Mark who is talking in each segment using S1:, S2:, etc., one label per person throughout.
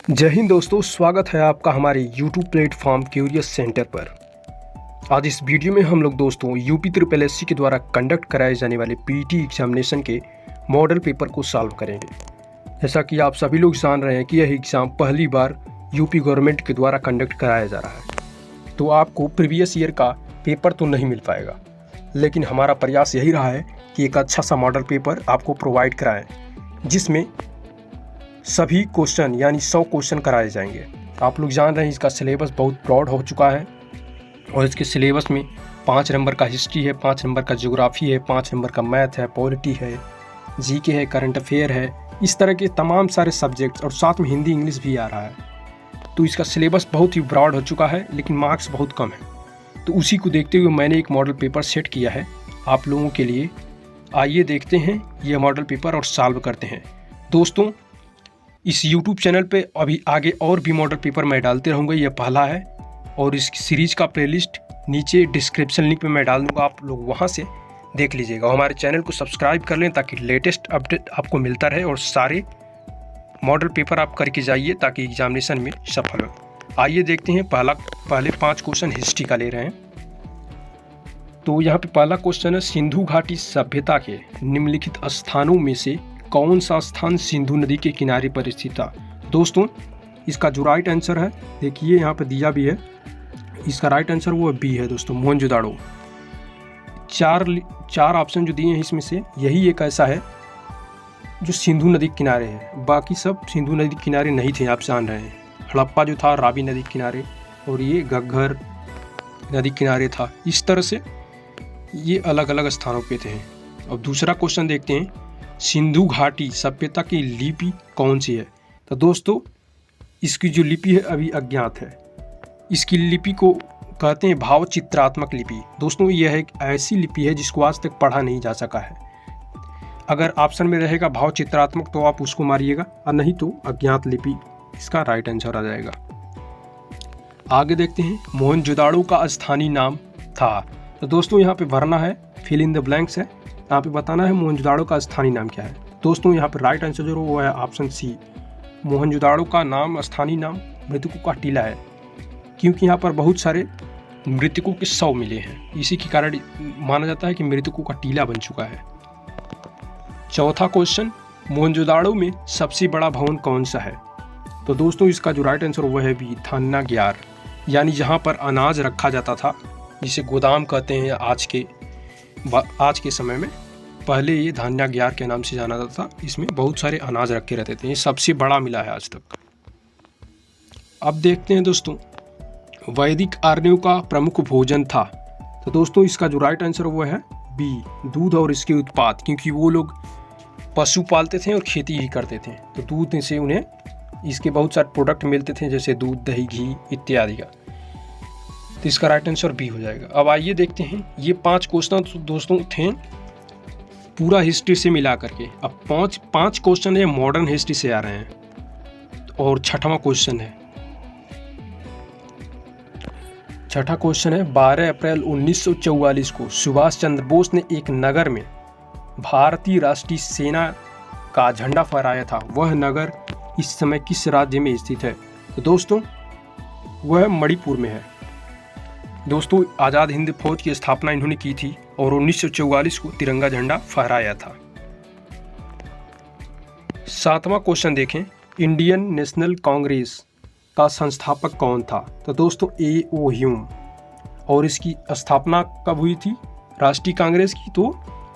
S1: जय हिंद दोस्तों, स्वागत है आपका हमारे YouTube प्लेटफॉर्म क्यूरियस सेंटर पर। आज इस वीडियो में हम लोग दोस्तों यूपी ट्रिपल एससी के द्वारा कंडक्ट कराए जाने वाले पीटी एग्जामिनेशन के मॉडल पेपर को सॉल्व करेंगे। जैसा कि आप सभी लोग जान रहे हैं कि यह एग्ज़ाम पहली बार यूपी गवर्नमेंट के द्वारा कंडक्ट कराया जा रहा है, तो आपको प्रीवियस ईयर का पेपर तो नहीं मिल पाएगा, लेकिन हमारा प्रयास यही रहा है कि एक अच्छा सा मॉडल पेपर आपको प्रोवाइड कराएं, जिसमें सभी क्वेश्चन यानी 100 क्वेश्चन कराए जाएंगे। आप लोग जान रहे हैं इसका सिलेबस बहुत ब्रॉड हो चुका है और इसके सिलेबस में 5 नंबर का हिस्ट्री है, 5 नंबर का ज्योग्राफी है, 5 नंबर का मैथ है, पॉलिटी है, जीके है, करंट अफेयर है, इस तरह के तमाम सारे सब्जेक्ट्स और साथ में हिंदी इंग्लिश भी आ रहा है। तो इसका सिलेबस बहुत ही ब्रॉड हो चुका है, लेकिन मार्क्स बहुत कम है। तो उसी को देखते हुए मैंने एक मॉडल पेपर सेट किया है आप लोगों के लिए। आइए देखते हैं यह मॉडल पेपर और सॉल्व करते हैं। दोस्तों, इस YouTube चैनल पे अभी आगे और भी मॉडल पेपर मैं डालते रहूँगा, यह पहला है और इस सीरीज़ का प्लेलिस्ट नीचे डिस्क्रिप्शन लिंक पे मैं डाल दूँगा, आप लोग वहाँ से देख लीजिएगा। हमारे चैनल को सब्सक्राइब कर लें ताकि लेटेस्ट अपडेट आपको मिलता रहे और सारे मॉडल पेपर आप करके जाइए ताकि एग्जामिनेशन में सफल हो। आइए देखते हैं। पहले 5 क्वेश्चन हिस्ट्री का ले रहे हैं। तो यहाँ पे पहला क्वेश्चन है, सिंधु घाटी सभ्यता के निम्नलिखित स्थानों में से कौन सा स्थान सिंधु नदी के किनारे पर स्थित था। दोस्तों, इसका जो राइट आंसर है, देखिए यहाँ पे दिया भी है, इसका राइट आंसर वो बी है दोस्तों, मोहनजोदाड़ो। चार ऑप्शन जो दिए हैं इसमें से यही एक ऐसा है जो सिंधु नदी के किनारे है, बाकी सब सिंधु नदी के किनारे नहीं थे। आप जान रहे हैं हड़प्पा जो था रावी नदी के किनारे और ये घग्गर नदी के किनारे था। इस तरह से ये अलग अलग स्थानों पे थे। अब दूसरा क्वेश्चन देखते हैं, सिंधु घाटी सभ्यता की लिपि कौन सी है। तो दोस्तों, इसकी जो लिपि है अभी अज्ञात है। इसकी लिपि को कहते हैं भाव चित्रात्मक लिपि। दोस्तों, यह एक ऐसी लिपि है जिसको आज तक पढ़ा नहीं जा सका है। अगर ऑप्शन में रहेगा भाव चित्रात्मक तो आप उसको मारिएगा, और नहीं तो अज्ञात लिपि इसका राइट आंसर आ जाएगा। आगे देखते हैं, मोहनजोदाड़ो का स्थानीय नाम था। तो दोस्तों, यहाँ पे भरना है, फिल इन द ब्लैंक्स है, यहाँ पे बताना है मोहनजोदाड़ो का स्थानीय नाम क्या है। दोस्तों, यहाँ पे राइट आंसर जो वो है ऑप्शन सी, मोहनजोदाड़ो का नाम स्थानीय नाम मृतकों का टीला है, क्योंकि यहाँ पर बहुत सारे मृतकों के शव मिले हैं, इसी के कारण माना जाता है कि मृतकों का टीला बन चुका है। चौथा क्वेश्चन, मोहनजोदाड़ो में सबसे बड़ा भवन कौन सा है। तो दोस्तों, इसका जो राइट आंसर वो है भी, धान्यागार, यानी जहाँ पर अनाज रखा जाता था, जिसे गोदाम कहते हैं आज के समय में। पहले ये धान्यागार के नाम से जाना जाता था, इसमें बहुत सारे अनाज रखे रहते थे। ये सबसे बड़ा मिला है आज तक। अब देखते हैं दोस्तों, वैदिक आर्यों का प्रमुख भोजन था। तो दोस्तों, इसका जो राइट आंसर वो है बी, दूध और इसके उत्पाद, क्योंकि वो लोग पशु पालते थे और खेती ही करते थे, तो दूध से उन्हें इसके बहुत सारे प्रोडक्ट मिलते थे, जैसे दूध, दही, घी इत्यादि का। तो इसका राइट आंसर बी हो जाएगा। अब आइए देखते हैं, ये 5 क्वेश्चन दोस्तों थे पूरा हिस्ट्री से मिला करके। अब 5 क्वेश्चन है मॉडर्न हिस्ट्री से आ रहे हैं और छठवां क्वेश्चन है। छठा क्वेश्चन है, 12 अप्रैल 1944 को सुभाष चंद्र बोस ने एक नगर में भारतीय राष्ट्रीय सेना का झंडा फहराया था। वह नगर इस समय किस राज्य में स्थित है। तो दोस्तों, वह मणिपुर में है। दोस्तों, आज़ाद हिंद फौज की स्थापना इन्होंने की थी और 1944 को तिरंगा झंडा फहराया था। 7वां क्वेश्चन देखें, इंडियन नेशनल कांग्रेस का संस्थापक कौन था। तो दोस्तों, A.O. ह्यूम, और इसकी स्थापना कब हुई थी राष्ट्रीय कांग्रेस की, तो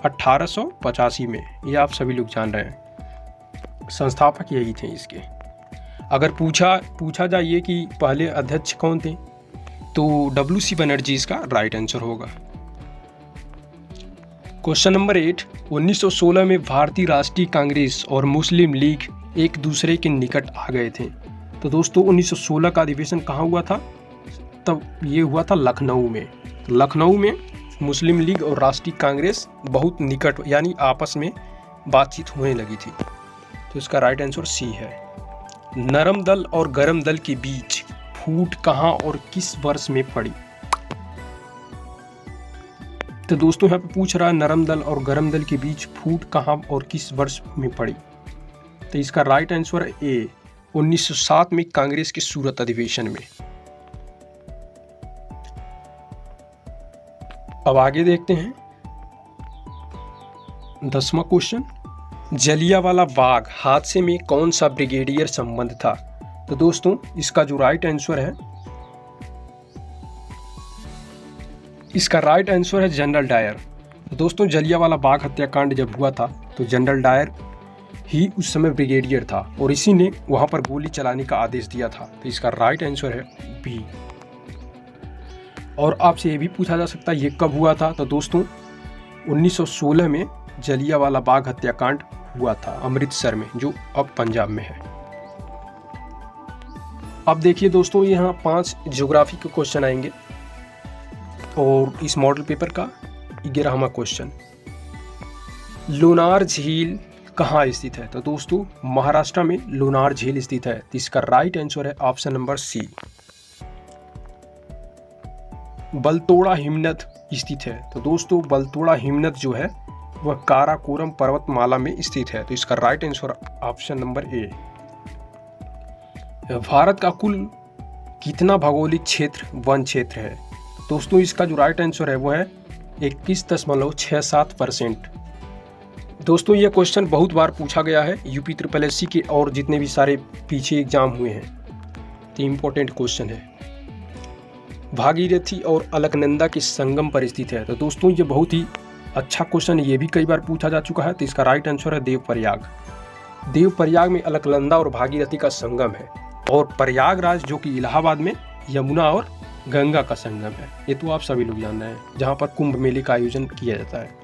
S1: 1885 में। ये आप सभी लोग जान रहे हैं, संस्थापक यही थे इसके। अगर पूछा जाए कि पहले अध्यक्ष कौन थे, तो W.C. बनर्जी इसका राइट आंसर होगा। क्वेश्चन नंबर 8, 1916 में भारतीय राष्ट्रीय कांग्रेस और मुस्लिम लीग एक दूसरे के निकट आ गए थे। तो दोस्तों, 1916 का अधिवेशन कहाँ हुआ था, तब ये हुआ था लखनऊ में। तो लखनऊ में मुस्लिम लीग और राष्ट्रीय कांग्रेस बहुत निकट यानी आपस में बातचीत होने लगी थी। तो इसका राइट आंसर सी है। नरम दल और गरम दल के बीच फूट कहाँ और किस वर्ष में पड़ी। तो दोस्तों, यहाँ पे पूछ रहा है नरम दल और गरम दल के बीच फूट कहाँ और किस वर्ष में पड़ी। तो इसका राइट आंसर है ए, 1907 में कांग्रेस के सूरत अधिवेशन में। अब आगे देखते हैं 10वां क्वेश्चन, जलियांवाला बाग हादसे में कौन सा ब्रिगेडियर संबंध था? तो दोस्तों इसका जो राइट आंसर है, इसका राइट आंसर है जनरल डायर। तो दोस्तों जलियांवाला बाग हत्याकांड जब हुआ था तो जनरल डायर ही उस समय ब्रिगेडियर था और इसी ने वहां पर गोली चलाने का आदेश दिया था। तो इसका राइट आंसर है बी। और आपसे ये भी पूछा जा सकता है ये कब हुआ था? तो दोस्तों 1916 में जलियांवाला बाग हत्याकांड हुआ था अमृतसर में, जो अब पंजाब में है। अब देखिए दोस्तों यहाँ 5 ज्योग्राफी के क्वेश्चन आएंगे और इस मॉडल पेपर का 11वां क्वेश्चन, लोनार झील कहाँ स्थित है? तो दोस्तों महाराष्ट्र में लोनार झील स्थित है। तो इसका राइट आंसर है ऑप्शन नंबर सी। बलतोड़ा हिमनद स्थित है? तो दोस्तों बलतोड़ा हिमनद जो है वह काराकोरम पर्वतमाला में स्थित है। तो इसका right answer option number A. Bharat का कुल कितना भौगोलिक क्षेत्र वन क्षेत्र है? दोस्तों इसका जो राइट आंसर है वो है 21.67%। दोस्तों यह क्वेश्चन बहुत बार पूछा गया है यूपी SSS के और जितने भी सारे पीछे एग्जाम हुए हैं, तो इम्पोर्टेंट क्वेश्चन है। भागीरथी और अलकनंदा के संगम पर स्थित है? तो दोस्तों ये बहुत ही अच्छा क्वेश्चन, ये भी कई बार पूछा जा चुका है। तो इसका राइट आंसर है देवप्रयाग। देवप्रयाग में अलकनंदा और भागीरथी का संगम है और प्रयागराज जो कि इलाहाबाद में यमुना और गंगा का संगम है। ये तो आप सभी लोग जान रहे हैं, जहाँ पर कुंभ मेले का आयोजन किया जाता है।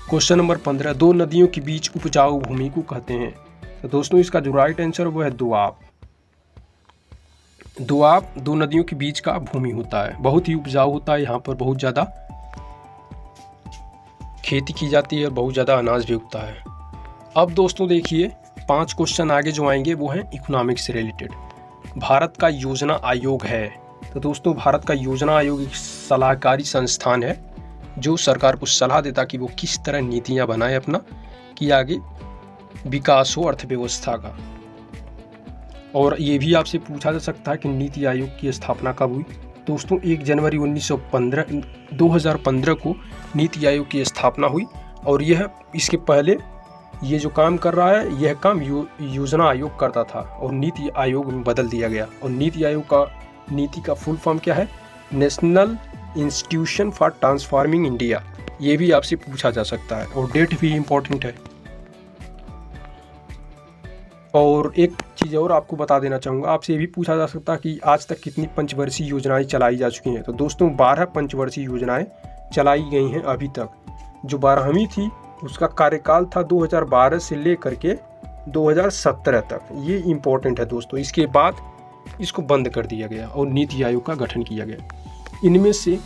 S1: क्वेश्चन नंबर 15, दो नदियों के बीच उपजाऊ भूमि को कहते हैं? तो दोस्तों इसका जो राइट आंसर वो है दोआब। दोआब दो नदियों के बीच का भूमि होता है, बहुत ही उपजाऊ होता है, यहाँ पर बहुत ज़्यादा खेती की जाती है और बहुत ज़्यादा अनाज भी उगता है। अब दोस्तों देखिए 5 क्वेश्चन आगे जो आएंगे वो हैं इकोनॉमिक्स से रिलेटेड। भारत का योजना आयोग है? तो दोस्तों भारत का योजना आयोग एक सलाहकारी संस्थान है जो सरकार को सलाह देता कि वो किस तरह नीतियाँ बनाए अपना, कि आगे विकास हो अर्थव्यवस्था का। और ये भी आपसे पूछा जा सकता है कि नीति आयोग की स्थापना कब हुई? दोस्तों 1 जनवरी 2015 को नीति आयोग की स्थापना हुई और यह इसके पहले ये जो काम कर रहा है यह काम योजना आयोग करता था और नीति आयोग में बदल दिया गया। और नीति आयोग का नीति का फुल फॉर्म क्या है? National institution for transforming India. ये भी आपसे पूछा जा सकता है और डेट भी इम्पोर्टेंट है। और एक चीज़ और आपको बता देना चाहूँगा, आपसे ये भी पूछा जा सकता है कि आज तक कितनी पंचवर्षीय योजनाएं चलाई जा चुकी हैं? तो दोस्तों 12 पंचवर्षीय योजनाएं चलाई गई हैं अभी तक। जो 12वीं थी उसका कार्यकाल था 2012 से लेकर के 2017 तक। ये इम्पोर्टेंट है दोस्तों। इसके बाद इसको बंद कर दिया गया और नीति आयोग का गठन किया गया। इनमें से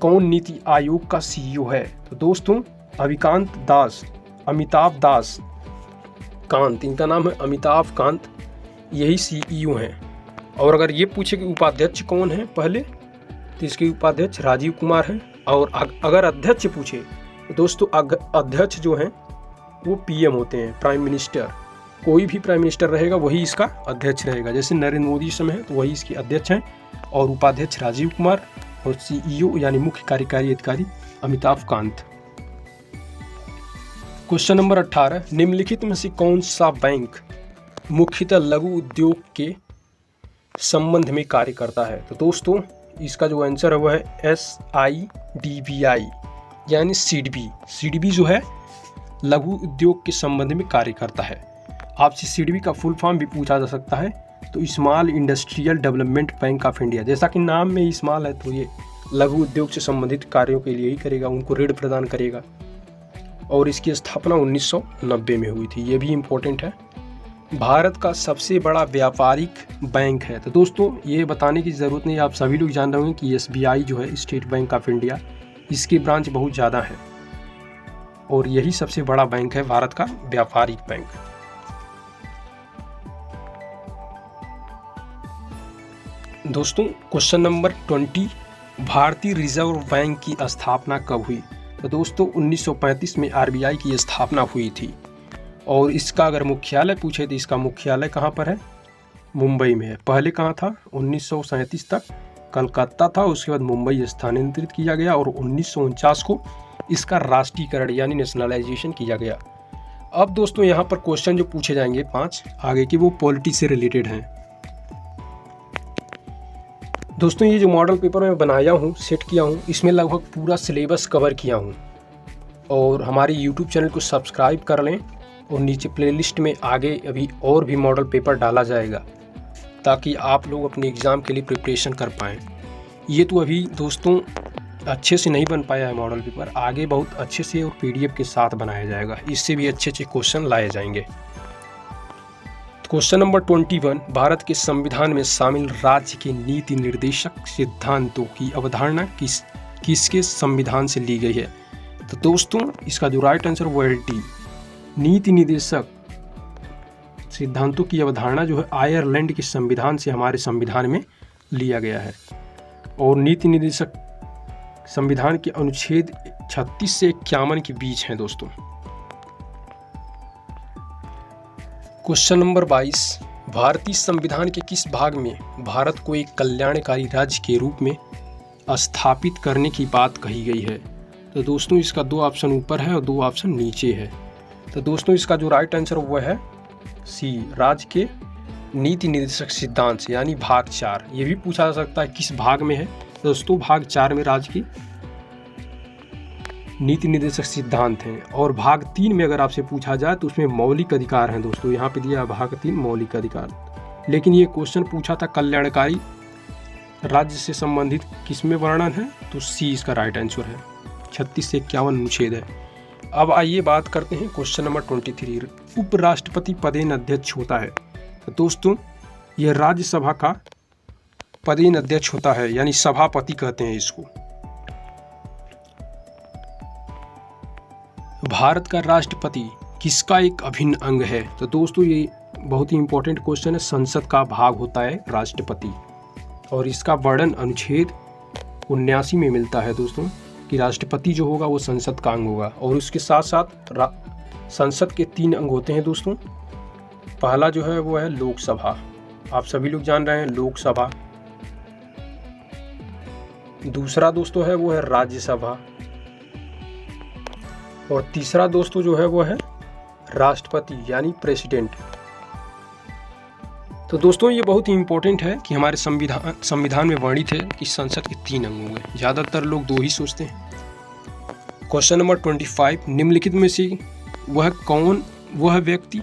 S1: कौन नीति आयोग का CEO है? तो दोस्तों अमिताभ दास कांत, इनका नाम है अमिताभ कांत, यही CEO हैं। और अगर ये पूछे कि उपाध्यक्ष कौन है पहले, तो इसके उपाध्यक्ष राजीव कुमार हैं। और अगर अध्यक्ष पूछे तो दोस्तों अध्यक्ष जो हैं वो PM होते हैं, प्राइम मिनिस्टर। कोई भी प्राइम मिनिस्टर रहेगा वही इसका अध्यक्ष रहेगा। जैसे नरेंद्र मोदी इस समय है तो वही इसके अध्यक्ष हैं और उपाध्यक्ष राजीव कुमार और CEO यानी मुख्य कार्यकारी अधिकारी अमिताभ कांत। क्वेश्चन नंबर 18, निम्नलिखित में से कौन सा बैंक मुख्यतः लघु उद्योग के संबंध में कार्य करता है? तो दोस्तों इसका जो आंसर है वो है SIDBI यानी CDB जो है लघु उद्योग के संबंध में कार्य करता है। आपसे CDB का फुल फॉर्म भी पूछा जा सकता है, तो small industrial development bank of India. जैसा कि नाम में स्मॉल है तो ये लघु उद्योग से संबंधित कार्यों के लिए ही करेगा, उनको ऋण प्रदान करेगा। और इसकी स्थापना 1990 में हुई थी। ये भी इम्पोर्टेंट है। भारत का सबसे बड़ा व्यापारिक बैंक है? तो दोस्तों ये बताने की ज़रूरत नहीं, आप सभी लोग जान रहे होंगे कि SBI जो है स्टेट बैंक ऑफ इंडिया, इसके ब्रांच बहुत ज़्यादा है और यही सबसे बड़ा बैंक है भारत का व्यापारिक बैंक। दोस्तों क्वेश्चन नंबर 20, भारतीय रिजर्व बैंक की स्थापना कब हुई? तो दोस्तों 1935 में RBI की स्थापना हुई थी और इसका अगर मुख्यालय पूछे तो इसका मुख्यालय कहाँ पर है? मुंबई में है। पहले कहाँ था? 1937 तक कलकत्ता था, उसके बाद मुंबई स्थानांतरित किया गया और 1949 को इसका राष्ट्रीयकरण यानी नेशनलाइजेशन किया गया। अब दोस्तों यहाँ पर क्वेश्चन जो पूछे जाएंगे 5 आगे के, वो पॉलिटी से रिलेटेड हैं। दोस्तों ये जो मॉडल पेपर मैं बनाया हूँ, सेट किया हूँ, इसमें लगभग पूरा सिलेबस कवर किया हूँ। और हमारे YouTube चैनल को सब्सक्राइब कर लें और नीचे प्लेलिस्ट में आगे अभी और भी मॉडल पेपर डाला जाएगा ताकि आप लोग अपने एग्ज़ाम के लिए प्रिपरेशन कर पाएँ। ये तो अभी दोस्तों अच्छे से नहीं बन पाया है मॉडल पेपर, आगे बहुत अच्छे से और PDF के साथ बनाया जाएगा, इससे भी अच्छे अच्छे क्वेश्चन लाए जाएंगे। क्वेश्चन नंबर 21, भारत के संविधान में शामिल राज्य के नीति निर्देशक सिद्धांतों की अवधारणा किसके संविधान से ली गई है? तो दोस्तों इसका जो राइट आंसर वो है डी। नीति निर्देशक सिद्धांतों की अवधारणा जो है आयरलैंड के संविधान से हमारे संविधान में लिया गया है। और नीति निर्देशक संविधान के अनुच्छेद 36 से 51 के बीच हैं दोस्तों। क्वेश्चन नंबर 22, भारतीय संविधान के किस भाग में भारत को एक कल्याणकारी राज्य के रूप में स्थापित करने की बात कही गई है? तो दोस्तों इसका 2 ऑप्शन ऊपर है और 2 ऑप्शन नीचे है। तो दोस्तों इसका जो राइट आंसर वो है सी, राज्य के नीति निर्देशक सिद्धांत यानी भाग 4। ये भी पूछा जा सकता है किस भाग में है? दोस्तों भाग 4 में राज्य की नीति निर्देशक सिद्धांत हैं। और भाग 3 में अगर आपसे पूछा जाए तो उसमें मौलिक अधिकार हैं दोस्तों, यहाँ पे दिया भाग 3 मौलिक अधिकार। लेकिन ये क्वेश्चन पूछा था कल्याणकारी राज्य से संबंधित किस में वर्णन है? तो सी इसका राइट आंसर है, 36 से 51 अनुच्छेद है। अब आइए बात करते हैं क्वेश्चन नंबर 23, उपराष्ट्रपति पदेन अध्यक्ष होता है। तो दोस्तों यह राज्यसभा का पदेन अध्यक्ष होता है यानी सभापति कहते हैं इसको। भारत का राष्ट्रपति किसका एक अभिन्न अंग है? तो दोस्तों ये बहुत ही इंपॉर्टेंट क्वेश्चन है। संसद का भाग होता है राष्ट्रपति और इसका वर्णन अनुच्छेद 79 में मिलता है दोस्तों कि राष्ट्रपति जो होगा वो संसद का अंग होगा। और उसके साथ साथ संसद के 3 अंग होते हैं दोस्तों। पहला जो है वो है लोकसभा, आप सभी लोग जान रहे हैं लोकसभा। दूसरा दोस्तों है वो है राज्यसभा और तीसरा दोस्तों जो है वो है राष्ट्रपति यानी प्रेसिडेंट। तो दोस्तों ये बहुत ही इंपॉर्टेंट है कि हमारे संविधान में वर्णित है कि संसद के 3 अंग होंगे, ज़्यादातर लोग 2 ही सोचते हैं। क्वेश्चन नंबर 25, निम्नलिखित में से वह व्यक्ति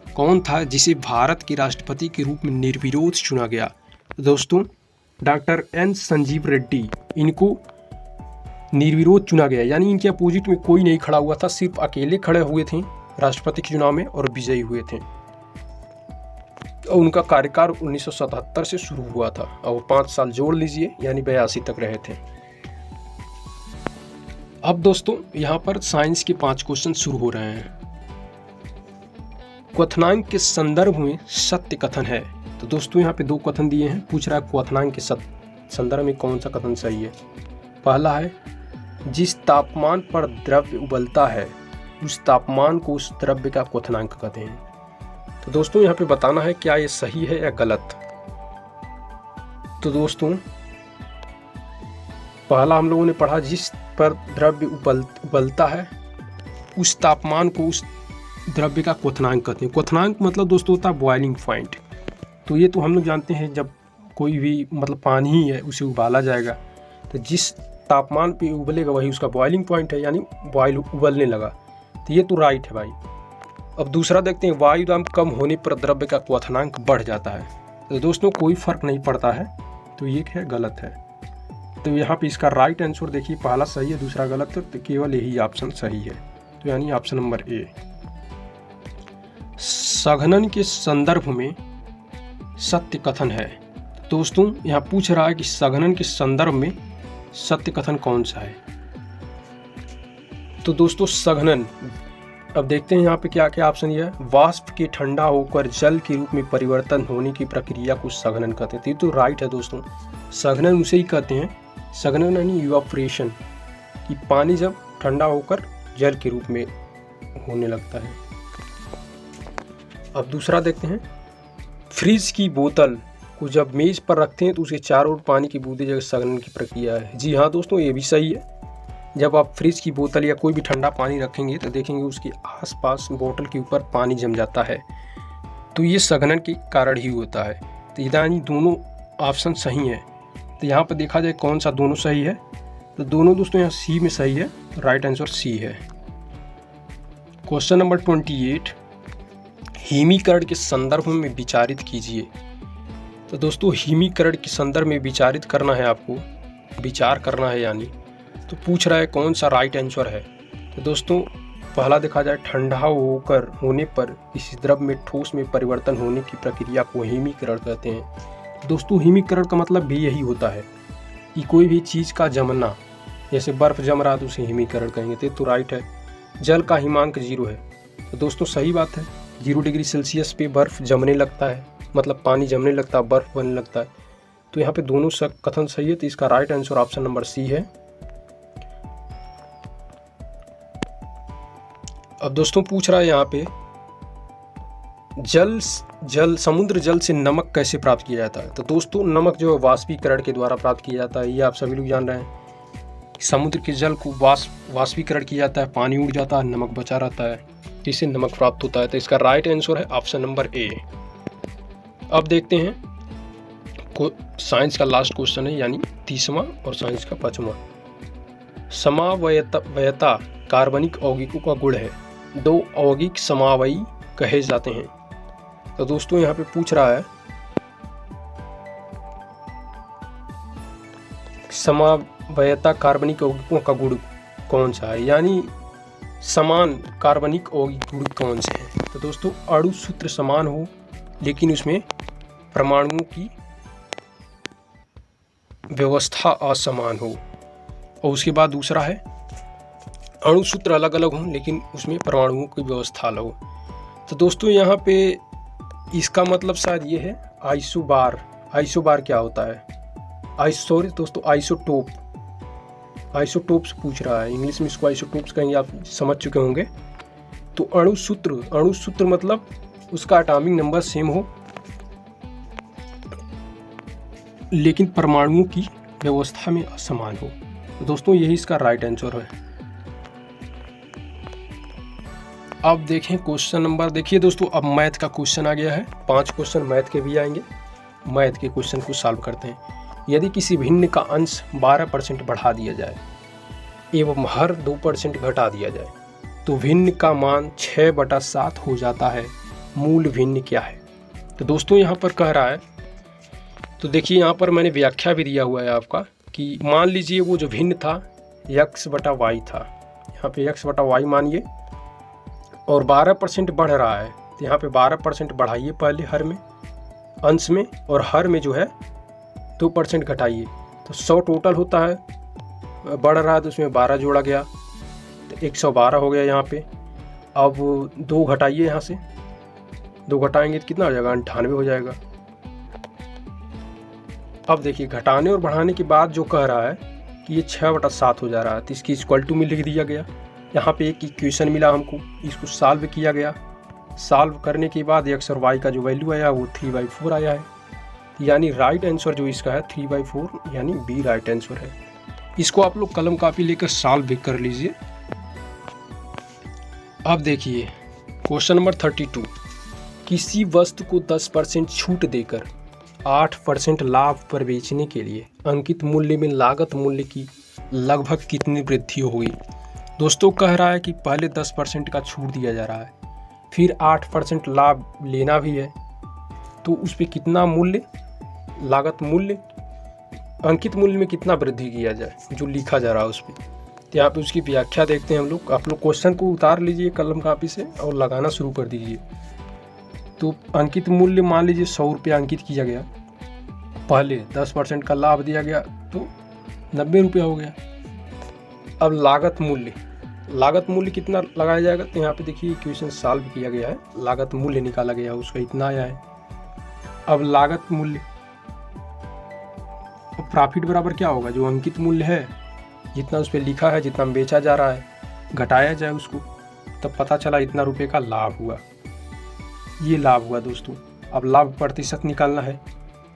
S1: कौन था जिसे भारत के राष्ट्रपति के रूप में निर्विरोध चुना गया? दोस्तों डॉक्टर एन संजीव रेड्डी, इनको निर्विरोध चुना गया यानी इनके अपोजिट में कोई नहीं खड़ा हुआ था, सिर्फ अकेले खड़े हुए थे राष्ट्रपति के चुनाव में और विजयी हुए थे। और उनका कार्यकाल 1977 से शुरू हुआ था और 5 साल जोड़ लीजिए यानी 82 तक रहे थे। अब दोस्तों यहाँ पर साइंस के 5 क्वेश्चन शुरू हो रहे हैं। क्वथनांक के संदर्भ में सत्य कथन है। तो दोस्तों यहाँ पे 2 कथन दिए हैं, पूछ रहा है क्वथनांक के संदर्भ में कौन सा कथन सही है। पहला है जिस तापमान पर द्रव्य उबलता है उस तापमान को उस द्रव्य का क्वथनांक कहते हैं। तो दोस्तों यहाँ पे बताना है क्या ये सही है या गलत। तो दोस्तों पहला हम लोगों ने पढ़ा जिस पर द्रव्य उबलता है उस तापमान को उस द्रव्य का क्वथनांक कहते हैं। क्वथनांक मतलब दोस्तों होता है बॉइलिंग पॉइंट। तो ये तो हम लोग जानते हैं जब कोई भी मतलब पानी ही है उसे उबाला जाएगा तो जिस तापमान पे उबलेगा वही उसका बॉइलिंग पॉइंट है यानी बॉयल उबलने लगा। तो ये तो राइट है भाई। अब दूसरा देखते हैं वायु दाब कम होने पर द्रव्य का क्वथनांक बढ़ जाता है। तो दोस्तों कोई फर्क नहीं पड़ता है, तो ये है गलत है। तो यहाँ पे इसका राइट आंसर देखिए, पहला सही है दूसरा गलत है, तो केवल यही ऑप्शन सही है, तो यानी ऑप्शन नंबर ए। संघनन के संदर्भ में सत्य कथन है। दोस्तों यहाँ पूछ रहा है कि संघनन के संदर्भ में सत्य कथन कौन सा है। तो दोस्तों संघनन, अब देखते हैं यहाँ पे क्या क्या ऑप्शन है। वाष्प के ठंडा होकर जल के रूप में परिवर्तन होने की प्रक्रिया को संघनन कहते हैं। तो राइट है दोस्तों, संघनन उसे ही कहते हैं। संघनन यानी इवापोरेशन, कि पानी जब ठंडा होकर जल के रूप में होने लगता है। अब दूसरा देखते हैं, फ्रिज की बोतल को जब मेज़ पर रखते हैं तो उसके चारों ओर पानी की बूंदें जगह सघनन की प्रक्रिया है। जी हाँ दोस्तों, ये भी सही है। जब आप फ्रिज की बोतल या कोई भी ठंडा पानी रखेंगे तो देखेंगे उसके आसपास बोतल के ऊपर पानी जम जाता है, तो ये सघनन के कारण ही होता है। तो यानी दोनों ऑप्शन सही हैं। तो यहाँ पर देखा जाए कौन सा दोनों सही है, तो दोनों दोस्तों यहाँ सी में सही है, राइट आंसर सी है। क्वेश्चन नंबर 28, हिमीकरण के संदर्भ में विचारित कीजिए। तो दोस्तों हिमीकरण के संदर्भ में विचारित करना है, आपको विचार करना है यानी। तो पूछ रहा है कौन सा राइट आंसर है। तो दोस्तों पहला देखा जाए, ठंडा होने पर किसी द्रव में ठोस में परिवर्तन होने की प्रक्रिया को हिमीकरण कहते हैं। दोस्तों हिमीकरण का मतलब भी यही होता है कि कोई भी चीज़ का जमना, जैसे बर्फ़ जम रहा है तो उसे हिमीकरण कहेंगे। तो राइट है। जल का हिमांक 0 है। तो दोस्तों सही बात है, 0 डिग्री सेल्सियस पे बर्फ़ जमने लगता है, मतलब पानी जमने लगता है, बर्फ़ बनने लगता है। तो यहाँ पे दोनों कथन सही है। तो इसका right answer option number C है। अब दोस्तों पूछ रहा है यहाँ पे, समुद्र जल से नमक कैसे प्राप्त किया जाता है। तो दोस्तों नमक जो है वाष्पीकरण के द्वारा प्राप्त किया जाता है, ये आप सभी लोग जान रहे हैं। समुद्र के जल को वाष्पीकरण किया जाता है, पानी उड़ जाता है, नमक बचा रहता है, जिससे नमक प्राप्त होता है। तो इसका राइट आंसर है ऑप्शन नंबर ए। अब देखते हैं साइंस का लास्ट क्वेश्चन है, यानी 30वां और साइंस का 5वां। समावयता कार्बनिक यौगिकों का गुण है। 2 यौगिक समावयी कहे जाते हैं। तो दोस्तों यहाँ पे पूछ रहा है समावयता कार्बनिक यौगिकों का गुण कौन सा है, यानी समान कार्बनिक यौगिक गुण कौन से हैं। तो दोस्तों अणु सूत्र समान हो लेकिन उसमें परमाणुओं की व्यवस्था असमान हो, और उसके बाद दूसरा है अणु सूत्र अलग अलग हों लेकिन उसमें परमाणुओं की व्यवस्था अलग हो। तो दोस्तों यहाँ पे इसका मतलब शायद ये है आइसोबार। आइसोबार क्या होता है? दोस्तों आइसोटोप से पूछ रहा है, इंग्लिश में इसको आइसोटोप्स कहेंगे, आप समझ चुके होंगे। तो अणु सूत्र मतलब उसका एटॉमिक नंबर सेम हो लेकिन परमाणुओं की व्यवस्था में असमान हो। तो दोस्तों यही इसका राइट आंसर है। अब देखें क्वेश्चन नंबर, देखिए दोस्तों अब मैथ का क्वेश्चन आ गया है। 5 क्वेश्चन मैथ के भी आएंगे। मैथ के क्वेश्चन को सॉल्व करते हैं। यदि किसी भिन्न का अंश 12% बढ़ा दिया जाए एवं हर 2% घटा दिया जाए तो भिन्न का मान 6/7 हो जाता है। मूल भिन्न क्या है? तो दोस्तों यहाँ पर कह रहा है, तो देखिए यहाँ पर मैंने व्याख्या भी दिया हुआ है आपका, कि मान लीजिए वो जो भिन्न था x/y था, यहाँ पे x/y मानिए, और 12% बढ़ रहा है। तो यहाँ पे 12% बढ़ाइए पहले हर में, अंश में, और हर में जो है 2% घटाइए, तो 100 टोटल होता है। बढ़ रहा है तो उसमें 12 जोड़ा गया तो 112 हो गया यहाँ पे। अब 2 घटाइए, यहाँ से 2 घटाएंगे तो कितना हो जाएगा? 98 हो जाएगा। अब देखिए घटाने और बढ़ाने के बाद जो कह रहा है कि ये 6/7 हो जा रहा है, तो इसकी इक्वल टू में लिख दिया गया। यहाँ पे एक इक्वेशन मिला हमको, इसको सॉल्व किया गया। सॉल्व करने के बाद x और y का जो वैल्यू आया वो 3/4 आया है, यानी राइट आंसर जो इसका है 3/4, यानी बी राइट आंसर है। इसको आप लोग कलम कापी लेकर सॉल्व भी कर लीजिए। अब देखिए क्वेश्चन नंबर 32, किसी वस्तु को 10% छूट देकर 8% लाभ पर बेचने के लिए अंकित मूल्य में लागत मूल्य की लगभग कितनी वृद्धि होगी? दोस्तों कह रहा है कि पहले 10% का छूट दिया जा रहा है, फिर 8% लाभ लेना भी है, तो उस पर कितना मूल्य, लागत मूल्य, अंकित मूल्य में कितना वृद्धि किया जाए जो लिखा जा रहा है उस पर। तो यहाँ पे उसकी व्याख्या देखते हैं हम लोग। आप लोग क्वेश्चन को उतार लीजिए कलम कापी से और लगाना शुरू कर दीजिए। तो अंकित मूल्य मान लीजिए 100 रुपये अंकित किया गया, पहले 10% का लाभ दिया गया तो 90 रुपया हो गया। अब लागत मूल्य कितना लगाया जाएगा? तो यहाँ पे देखिए इक्वेशन सॉल्व किया गया है, लागत मूल्य निकाला गया है, उसका इतना आया है। अब लागत मूल्य, प्रॉफिट बराबर क्या होगा? जो अंकित मूल्य है, जितना उस पर लिखा है, जितना बेचा जा रहा है, घटाया जाए उसको, तब पता चला इतना रुपये का लाभ हुआ। ये लाभ हुआ दोस्तों। अब लाभ प्रतिशत निकालना है,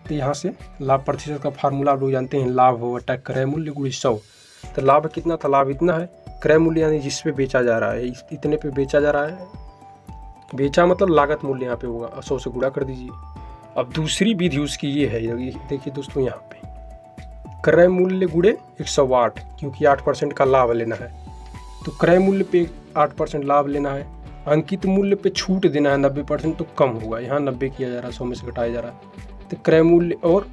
S1: तो यहाँ से लाभ प्रतिशत का फार्मूला आप लोग जानते हैं, लाभ बटा क्रय मूल्य गुणित 100। तो लाभ कितना था, लाभ इतना है, क्रय मूल्य यानी जिस पे बेचा जा रहा है, इतने पे बेचा जा रहा है, बेचा मतलब लागत मूल्य यहाँ पे होगा, 100 से गुणा कर दीजिए। अब दूसरी विधि उसकी ये है, देखिए दोस्तों यहाँ पे क्रय मूल्य गुणे 108, क्योंकि 8% का लाभ लेना है, तो क्रय मूल्य पे 8% लाभ लेना है, अंकित मूल्य पे छूट देना है 90%, तो कम होगा, यहाँ 90 किया जा रहा है, 100 में से घटाया जा रहा है, तो क्रय मूल्य और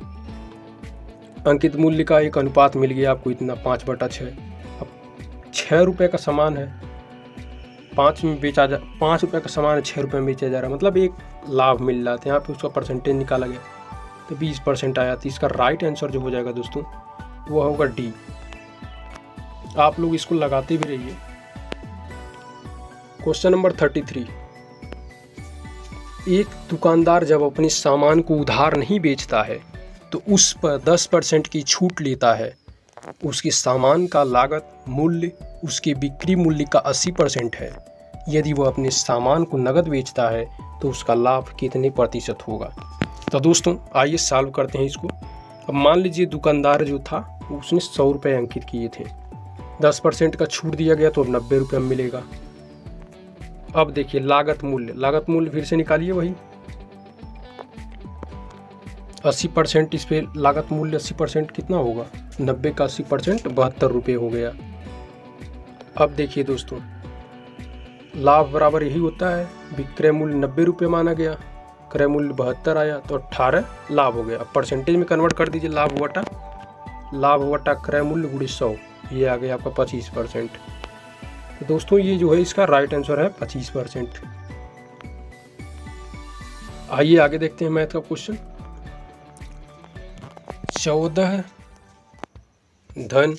S1: अंकित मूल्य का एक अनुपात मिल गया आपको इतना 5/6। अब 6 रुपये का सामान है, 5 रुपये का सामान है, 6 रुपये में बेचा जा रहा है, मतलब एक लाभ मिल रहा था। यहाँ पे उसका परसेंटेज निकाला गया तो 20% आया। तो इसका राइट आंसर जो हो जाएगा दोस्तों वो होगा डी। आप लोग इसको लगाते भी रहिए। क्वेश्चन नंबर 33, एक दुकानदार जब अपने सामान को उधार नहीं बेचता है तो उस पर 10% की छूट लेता है। उसके सामान का लागत मूल्य उसके बिक्री मूल्य का 80% है। यदि वह अपने सामान को नकद बेचता है तो उसका लाभ कितने प्रतिशत होगा। तो दोस्तों आइए सॉल्व करते हैं इसको। अब मान लीजिए दुकानदार जो था उसने 100 रुपये अंकित किए थे, 10% का छूट दिया गया तो अब 90 रुपये में मिलेगा। अब देखिए लागत मूल्य फिर से निकालिए, वही 80%, इस पे लागत मूल्य 80% कितना होगा, 90 का 80% 72 रुपये हो गया। अब देखिए दोस्तों लाभ बराबर यही होता है, विक्रय मूल्य 90 रुपये माना गया, क्रय मूल्य 72 आया तो 18 लाभ हो गया। अब परसेंटेज में कन्वर्ट कर दीजिए, लाभ बटा क्रय मूल्य गुणित 100, ये आ गया आपका 25%। तो दोस्तों ये जो है इसका राइट आंसर है 25%। आइए आगे देखते हैं मैथ का क्वेश्चन। 14 धन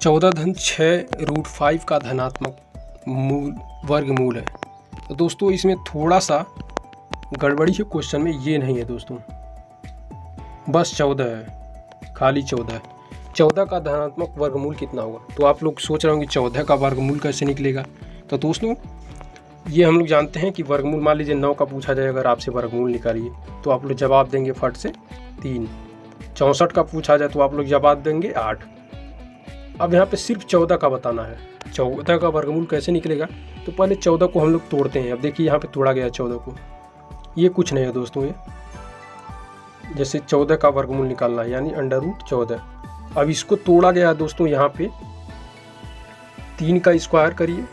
S1: 6√5 का धनात्मक वर्गमूल है। तो दोस्तों इसमें थोड़ा सा गड़बड़ी है, क्वेश्चन में ये नहीं है दोस्तों, बस 14 है, खाली 14 है। 14 का धनात्मक वर्गमूल कितना होगा। तो आप लोग सोच रहे होंगे 14 का वर्गमूल कैसे निकलेगा। तो दोस्तों ये हम लोग जानते हैं कि वर्गमूल, मान लीजिए 9 का पूछा जाए अगर आपसे वर्गमूल निकालिए तो आप लोग जवाब देंगे फट से 3। 64 का पूछा जाए तो आप लोग जवाब देंगे 8। अब यहाँ पे सिर्फ 14 का बताना है, 14 का वर्गमूल कैसे निकलेगा। तो पहले 14 को हम लोग तोड़ते हैं। अब देखिए यहाँ पे तोड़ा गया 14 को, ये कुछ नहीं है दोस्तों, ये जैसे 14 का वर्गमूल निकालना है यानी √14। अब इसको तोड़ा गया दोस्तों, यहाँ पे 3 का स्क्वायर करिए,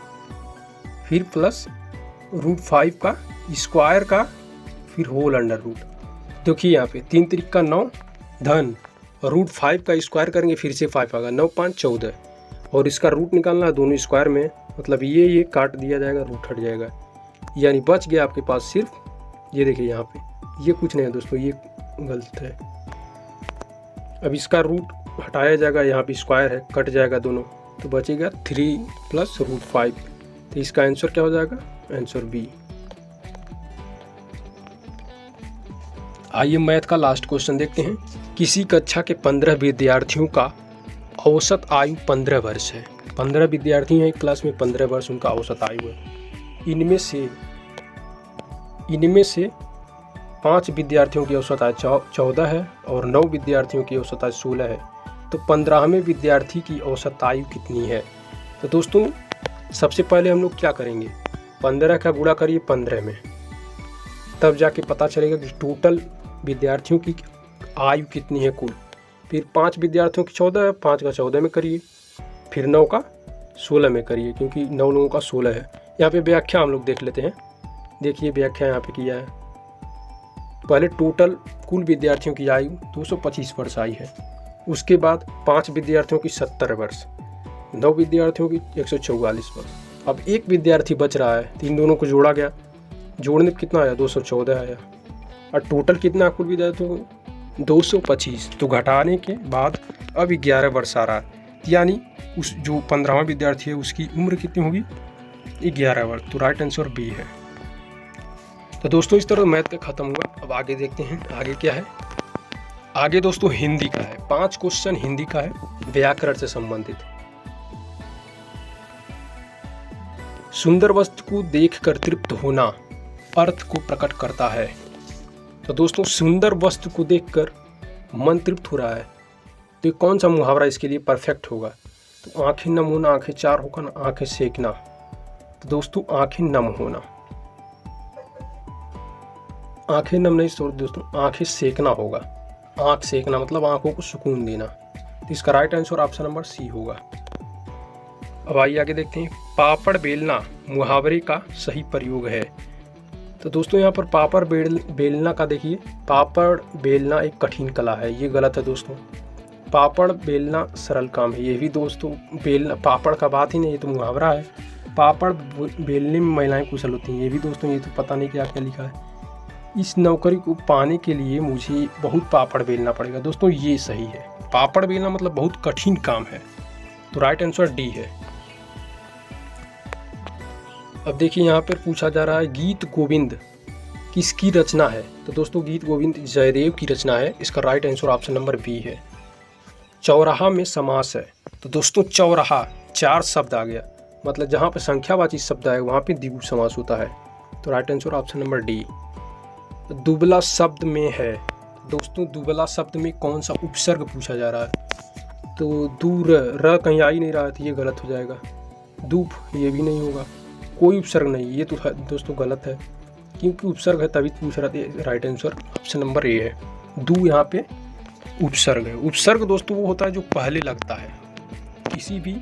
S1: फिर प्लस √5 का स्क्वायर का, फिर होल अंडर रूट। देखिए यहाँ पे 3 3 का 9 धन √5 का स्क्वायर करेंगे, फिर से 5 आएगा, 9 5 14, और इसका रूट निकालना है दोनों स्क्वायर में, मतलब ये काट दिया जाएगा, रूट हट जाएगा, यानी बच गया आपके पास सिर्फ ये। देखिए यहाँ पे ये कुछ नहीं है दोस्तों, ये गलत है। अब इसका रूट हटाया जाएगा, यहाँ पे स्क्वायर है, कट जाएगा दोनों, तो बचेगा 3 + √5। तो इसका आंसर क्या हो जाएगा, आंसर बी। आइए मैथ का लास्ट क्वेश्चन देखते हैं। किसी कक्षा के 15 विद्यार्थियों का औसत आयु 15 वर्ष है। 15 विद्यार्थी हैं क्लास में, 15 वर्ष उनका औसत आयु है। इनमें से 5 विद्यार्थियों की औसत आयु 14 है और 9 विद्यार्थियों की औसत आयु 16 है। तो 15वें विद्यार्थी की औसत आयु कितनी है। तो दोस्तों सबसे पहले हम लोग क्या करेंगे, 15 का गुणा करिए 15 में, तब जाके पता चलेगा कि टोटल विद्यार्थियों की आयु कितनी है कुल। फिर 5 विद्यार्थियों की 14 है, 5 का 14 में करिए, फिर 9 का 16 में करिए, क्योंकि 9 लोगों का 16 है। यहाँ पे व्याख्या हम लोग देख लेते हैं। देखिए व्याख्या यहाँ पे किया है। पहले टोटल कुल विद्यार्थियों की आयु 225 वर्ष आई है। उसके बाद 5 विद्यार्थियों की 70 वर्ष, 9 विद्यार्थियों की 144 वर्ष। अब एक विद्यार्थी बच रहा है, तो इन दोनों को जोड़ा गया, जोड़ने पर कितना आया, 214 आया। और टोटल कितना कुल विद्यार्थियों को 225, तो घटाने के बाद अब 11 वर्ष आ रहा है, यानी उस जो 15वां विद्यार्थी है उसकी उम्र कितनी होगी, 11 वर्ष। तो राइट आंसर बी है। तो दोस्तों इस तरह मैथ का खत्म हुआ। अब आगे देखते हैं आगे क्या है। आगे दोस्तों हिंदी का है, 5 क्वेश्चन हिंदी का है, व्याकरण से संबंधित। सुंदर वस्तु को देखकर तृप्त होना अर्थ को प्रकट करता है। तो दोस्तों सुंदर वस्तु को देखकर मन तृप्त हो रहा है, तो कौन सा मुहावरा इसके लिए परफेक्ट होगा? तो आंखें नम होना, आंखें चार होना, आंखें सेकना। तो दोस्तों आंखें नम होना, आंखें नम नहीं सॉरी दोस्तों, आंखें सेकना होगा। आंख सेकना मतलब आंखों को सुकून देना। तो इसका right answer option number C होगा। अब आइए आगे देखते हैं, पापड़ बेलना मुहावरे का सही प्रयोग है। तो दोस्तों यहाँ पर पापड़ बेलना का देखिए, पापड़ बेलना एक कठिन कला है, ये गलत है दोस्तों। पापड़ बेलना सरल काम है, ये भी दोस्तों बेलना पापड़ का बात ही नहीं, ये तो मुहावरा है। पापड़ बेलने में महिलाएं कुशल होती हैं, ये भी दोस्तों ये तो पता नहीं क्या क्या लिखा है। इस नौकरी को पाने के लिए मुझे बहुत पापड़ बेलना पड़ेगा। दोस्तों ये सही है, पापड़ बेलना मतलब बहुत कठिन काम है। तो राइट आंसर डी है। अब देखिए यहाँ पर पूछा जा रहा है गीत गोविंद किसकी रचना है? तो दोस्तों गीत गोविंद जयदेव की रचना है। इसका right answer option number B है। चौराहा में समास है। तो दोस्तों चौराहा 4 शब्द आ गया, मतलब जहाँ पे संख्यावाची शब्द आए वहाँ पे द्विगु समास होता है। तो right answer option number D. दुबला शब्द में है। दोस्तों दुबला शब्द में कौन सा उपसर्ग पूछा जा रहा है? तो दूर र कहीं आ ही नहीं रहा है, तो ये गलत हो जाएगा। दूप ये भी नहीं होगा, कोई उपसर्ग नहीं, ये तो दोस्तों गलत है, क्योंकि उपसर्ग है तभी पूछ रहा था। Right answer option number A है। दू यहाँ पे उपसर्ग है। उपसर्ग दोस्तों वो होता है जो पहले लगता है, किसी भी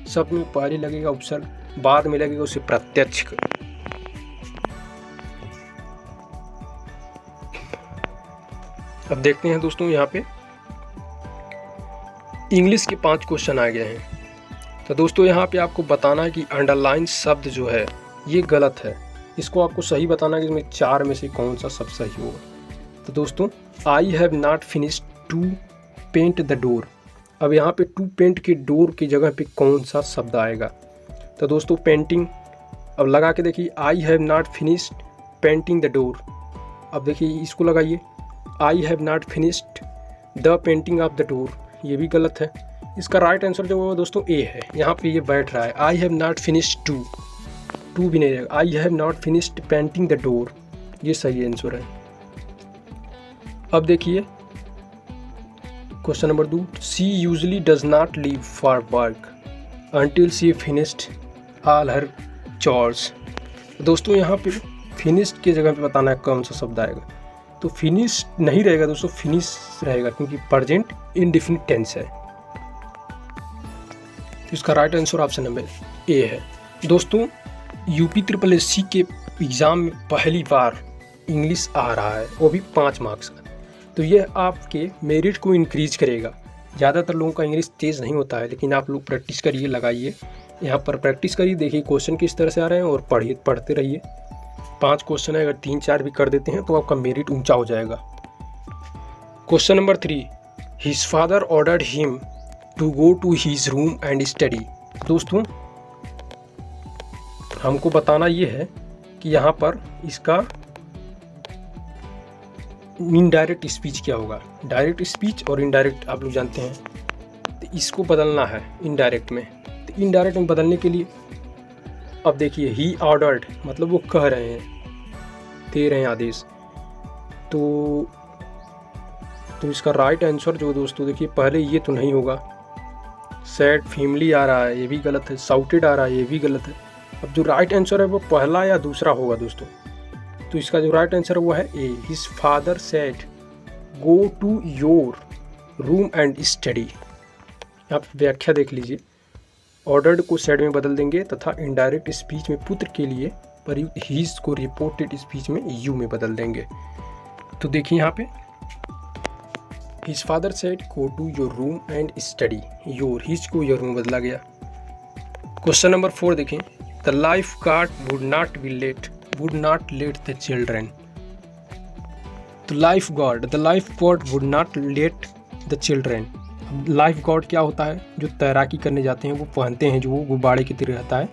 S1: शब्द में पहले लगेगा उपसर्ग, बाद में लगेगा उसे प्रत्यक्ष। अब देखते हैं दोस्तों यहाँ पे इंग्लिश के 5 क्वेश्चन आ गए हैं। तो दोस्तों यहाँ पे आपको बताना है कि अंडरलाइन शब्द जो है ये गलत है, इसको आपको सही बताना है कि इसमें 4 में से कौन सा शब्द सही होगा। तो दोस्तों I have not finished to paint the door. अब यहाँ पे टू पेंट के डोर की जगह पे कौन सा शब्द आएगा? तो दोस्तों पेंटिंग। अब लगा के देखिए, आई have not finished painting the door. अब देखिए इसको लगाइए, आई have not finished the painting of the door, ये भी गलत है। इसका राइट आंसर जो है दोस्तों ए है। यहाँ पे ये बैठ रहा है, I have not finished to भी नहीं रहेगा, I have not finished painting the door, ये सही आंसर है। अब देखिए question number 2, she usually does not leave for work until she finished all her chores. दोस्तों यहाँ पे फिनिश्ड की जगह पे बताना है कौन सा शब्द आएगा। तो फिनिश नहीं रहेगा दोस्तों, फिनिश रहेगा, क्योंकि प्रेजेंट इंडेफिनिट टेंस है। तो इसका right answer option number A है। दोस्तों यूपी SSSC के एग्ज़ाम में पहली बार इंग्लिश आ रहा है, वो भी 5 मार्क्स का। तो ये आपके मेरिट को इंक्रीज करेगा। ज़्यादातर लोगों का इंग्लिश तेज़ नहीं होता है, लेकिन आप लोग प्रैक्टिस करिए, लगाइए, यहाँ पर प्रैक्टिस करिए, देखिए क्वेश्चन किस तरह से आ रहे हैं और पढ़ते रहिए। 5 क्वेश्चन है, अगर 3-4 भी कर देते हैं तो आपका मेरिट ऊंचा हो जाएगा। Question number 3, his father ordered him to go to his room and study. दोस्तों हमको बताना ये है कि यहाँ पर इसका इनडायरेक्ट स्पीच क्या होगा। डायरेक्ट स्पीच और इनडायरेक्ट आप लोग जानते हैं, तो इसको बदलना है इनडायरेक्ट में। तो इनडायरेक्ट में बदलने के लिए अब देखिए, ही ऑर्डर्ड मतलब वो कह रहे हैं, दे रहे हैं आदेश। तो इसका राइट आंसर जो दोस्तों देखिए, पहले ये तो नहीं होगा, सैड फैमिली आ रहा है, ये भी गलत है, साउटेड आ रहा है, ये भी गलत है। अब जो राइट आंसर है वो पहला या दूसरा होगा दोस्तों। तो इसका जो राइट आंसर है वो है A, his father said go to your room and study. आप व्याख्या देख लीजिए, ऑर्डर्ड को सेड में बदल देंगे तथा इनडायरेक्ट स्पीच में पुत्र के लिए प्रयुक्त हिज को रिपोर्टेड स्पीच में यू में बदल देंगे। तो देखिए यहाँ पे his father said go to your room and study, your his को योर में बदला गया। क्वेश्चन नंबर 4 देखें, the lifeguard would not let the children. तो lifeguard would not let the children. Lifeguard क्या होता है? जो तैराकी करने जाते हैं वो पहनते हैं, जो वो गुब्बारे की तरह रहता है,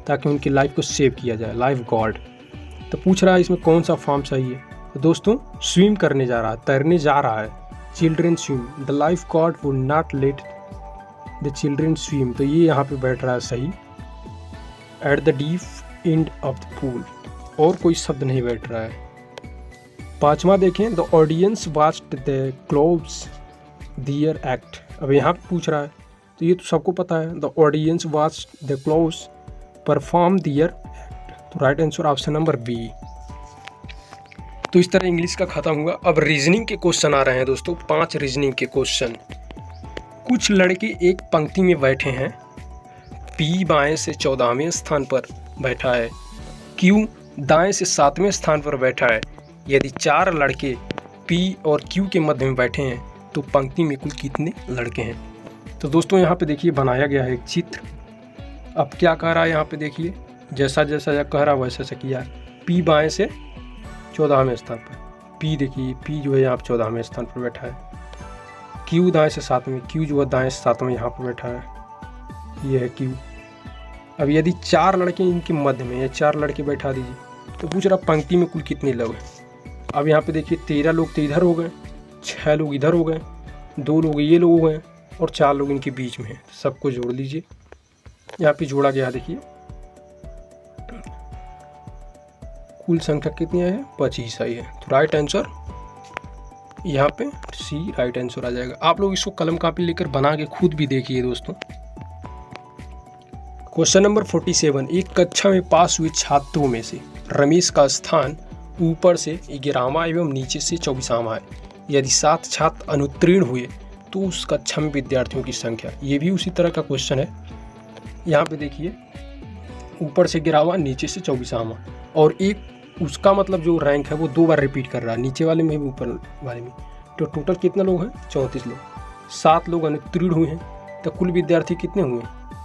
S1: ताकि उनकी लाइफ को सेव किया जाए, लाइफ गार्ड। तो पूछ रहा है इसमें कौन सा फॉर्म सही है? तो दोस्तों स्विम करने जा रहा है, तैरने जा रहा है, children swim, the lifeguard would not let the children swim. तो ये यहाँ पे बैठ रहा है सही। At the deep end of the pool, और कोई शब्द नहीं बैठ रहा है। पांचवा देखें, the audience watched the clowns their act. अब यहाँ पे पूछ रहा है तो ये तो सबको पता है, the audience watched the clowns perform their act. तो right answer option number B. तो इस तरह इंग्लिश का खत्म हुआ। अब रीजनिंग के क्वेश्चन आ रहे हैं दोस्तों, 5 रीजनिंग के क्वेश्चन। कुछ लड़के एक पंक्ति में बैठे हैं, पी बाएं से 14वें स्थान पर बैठा है, क्यू दाएं से 7वें स्थान पर बैठा है। यदि 4 लड़के पी और क्यू के मध्य में बैठे हैं तो पंक्ति में कुल कितने लड़के हैं। तो दोस्तों यहाँ पे देखिए बनाया गया है एक चित्र। अब क्या कह रहा है यहाँ पे देखिए, जैसा जैसा कह रहा है वैसा वैसा किया। पी बाएं से 14वें स्थान पर, पी देखिए पी जो है यहाँ पर 14वें स्थान पर बैठा है, क्यू दाएं से 7वें, क्यू जो है दाएं से 7वें यहाँ पर बैठा है, ये है क्यू। अब यदि 4 लड़के इनके मध्य में, या 4 लड़के बैठा दीजिए, तो पूछ रहा पंक्ति में कुल कितने लोग हैं। अब यहाँ पे देखिए 13 लोग तो इधर हो गए, 6 लोग इधर हो गए, 2 लोग ये लोग हो गए और 4 लोग इनके बीच में हैं। सबको जोड़ लीजिए, यहाँ पे जोड़ा गया देखिए, कुल संख्या कितनी है, 25 आई है। तो राइट आंसर यहाँ पे सी राइट आंसर आ जाएगा। आप लोग इसको कलम कापी लेकर बना के खुद भी देखिए दोस्तों। क्वेश्चन नंबर 47, एक कक्षा में पास हुए छात्रों में से रमेश का स्थान ऊपर से 11वां एवं नीचे से 24वां है। यदि 7 छात्र अनुत्तीर्ण हुए तो उस कक्षा में विद्यार्थियों की संख्या। ये भी उसी तरह का क्वेश्चन है। यहाँ पे देखिए ऊपर से 11वां, नीचे से 24वां, और एक उसका मतलब जो रैंक है वो 2 बार रिपीट कर रहा है, नीचे वाले में भी ऊपर वाले में। तो टोटल कितने लोग हैं, 34 लोग। 7 लोग अनुत्तीर्ण हुए हैं, तो कुल विद्यार्थी कितने हुए,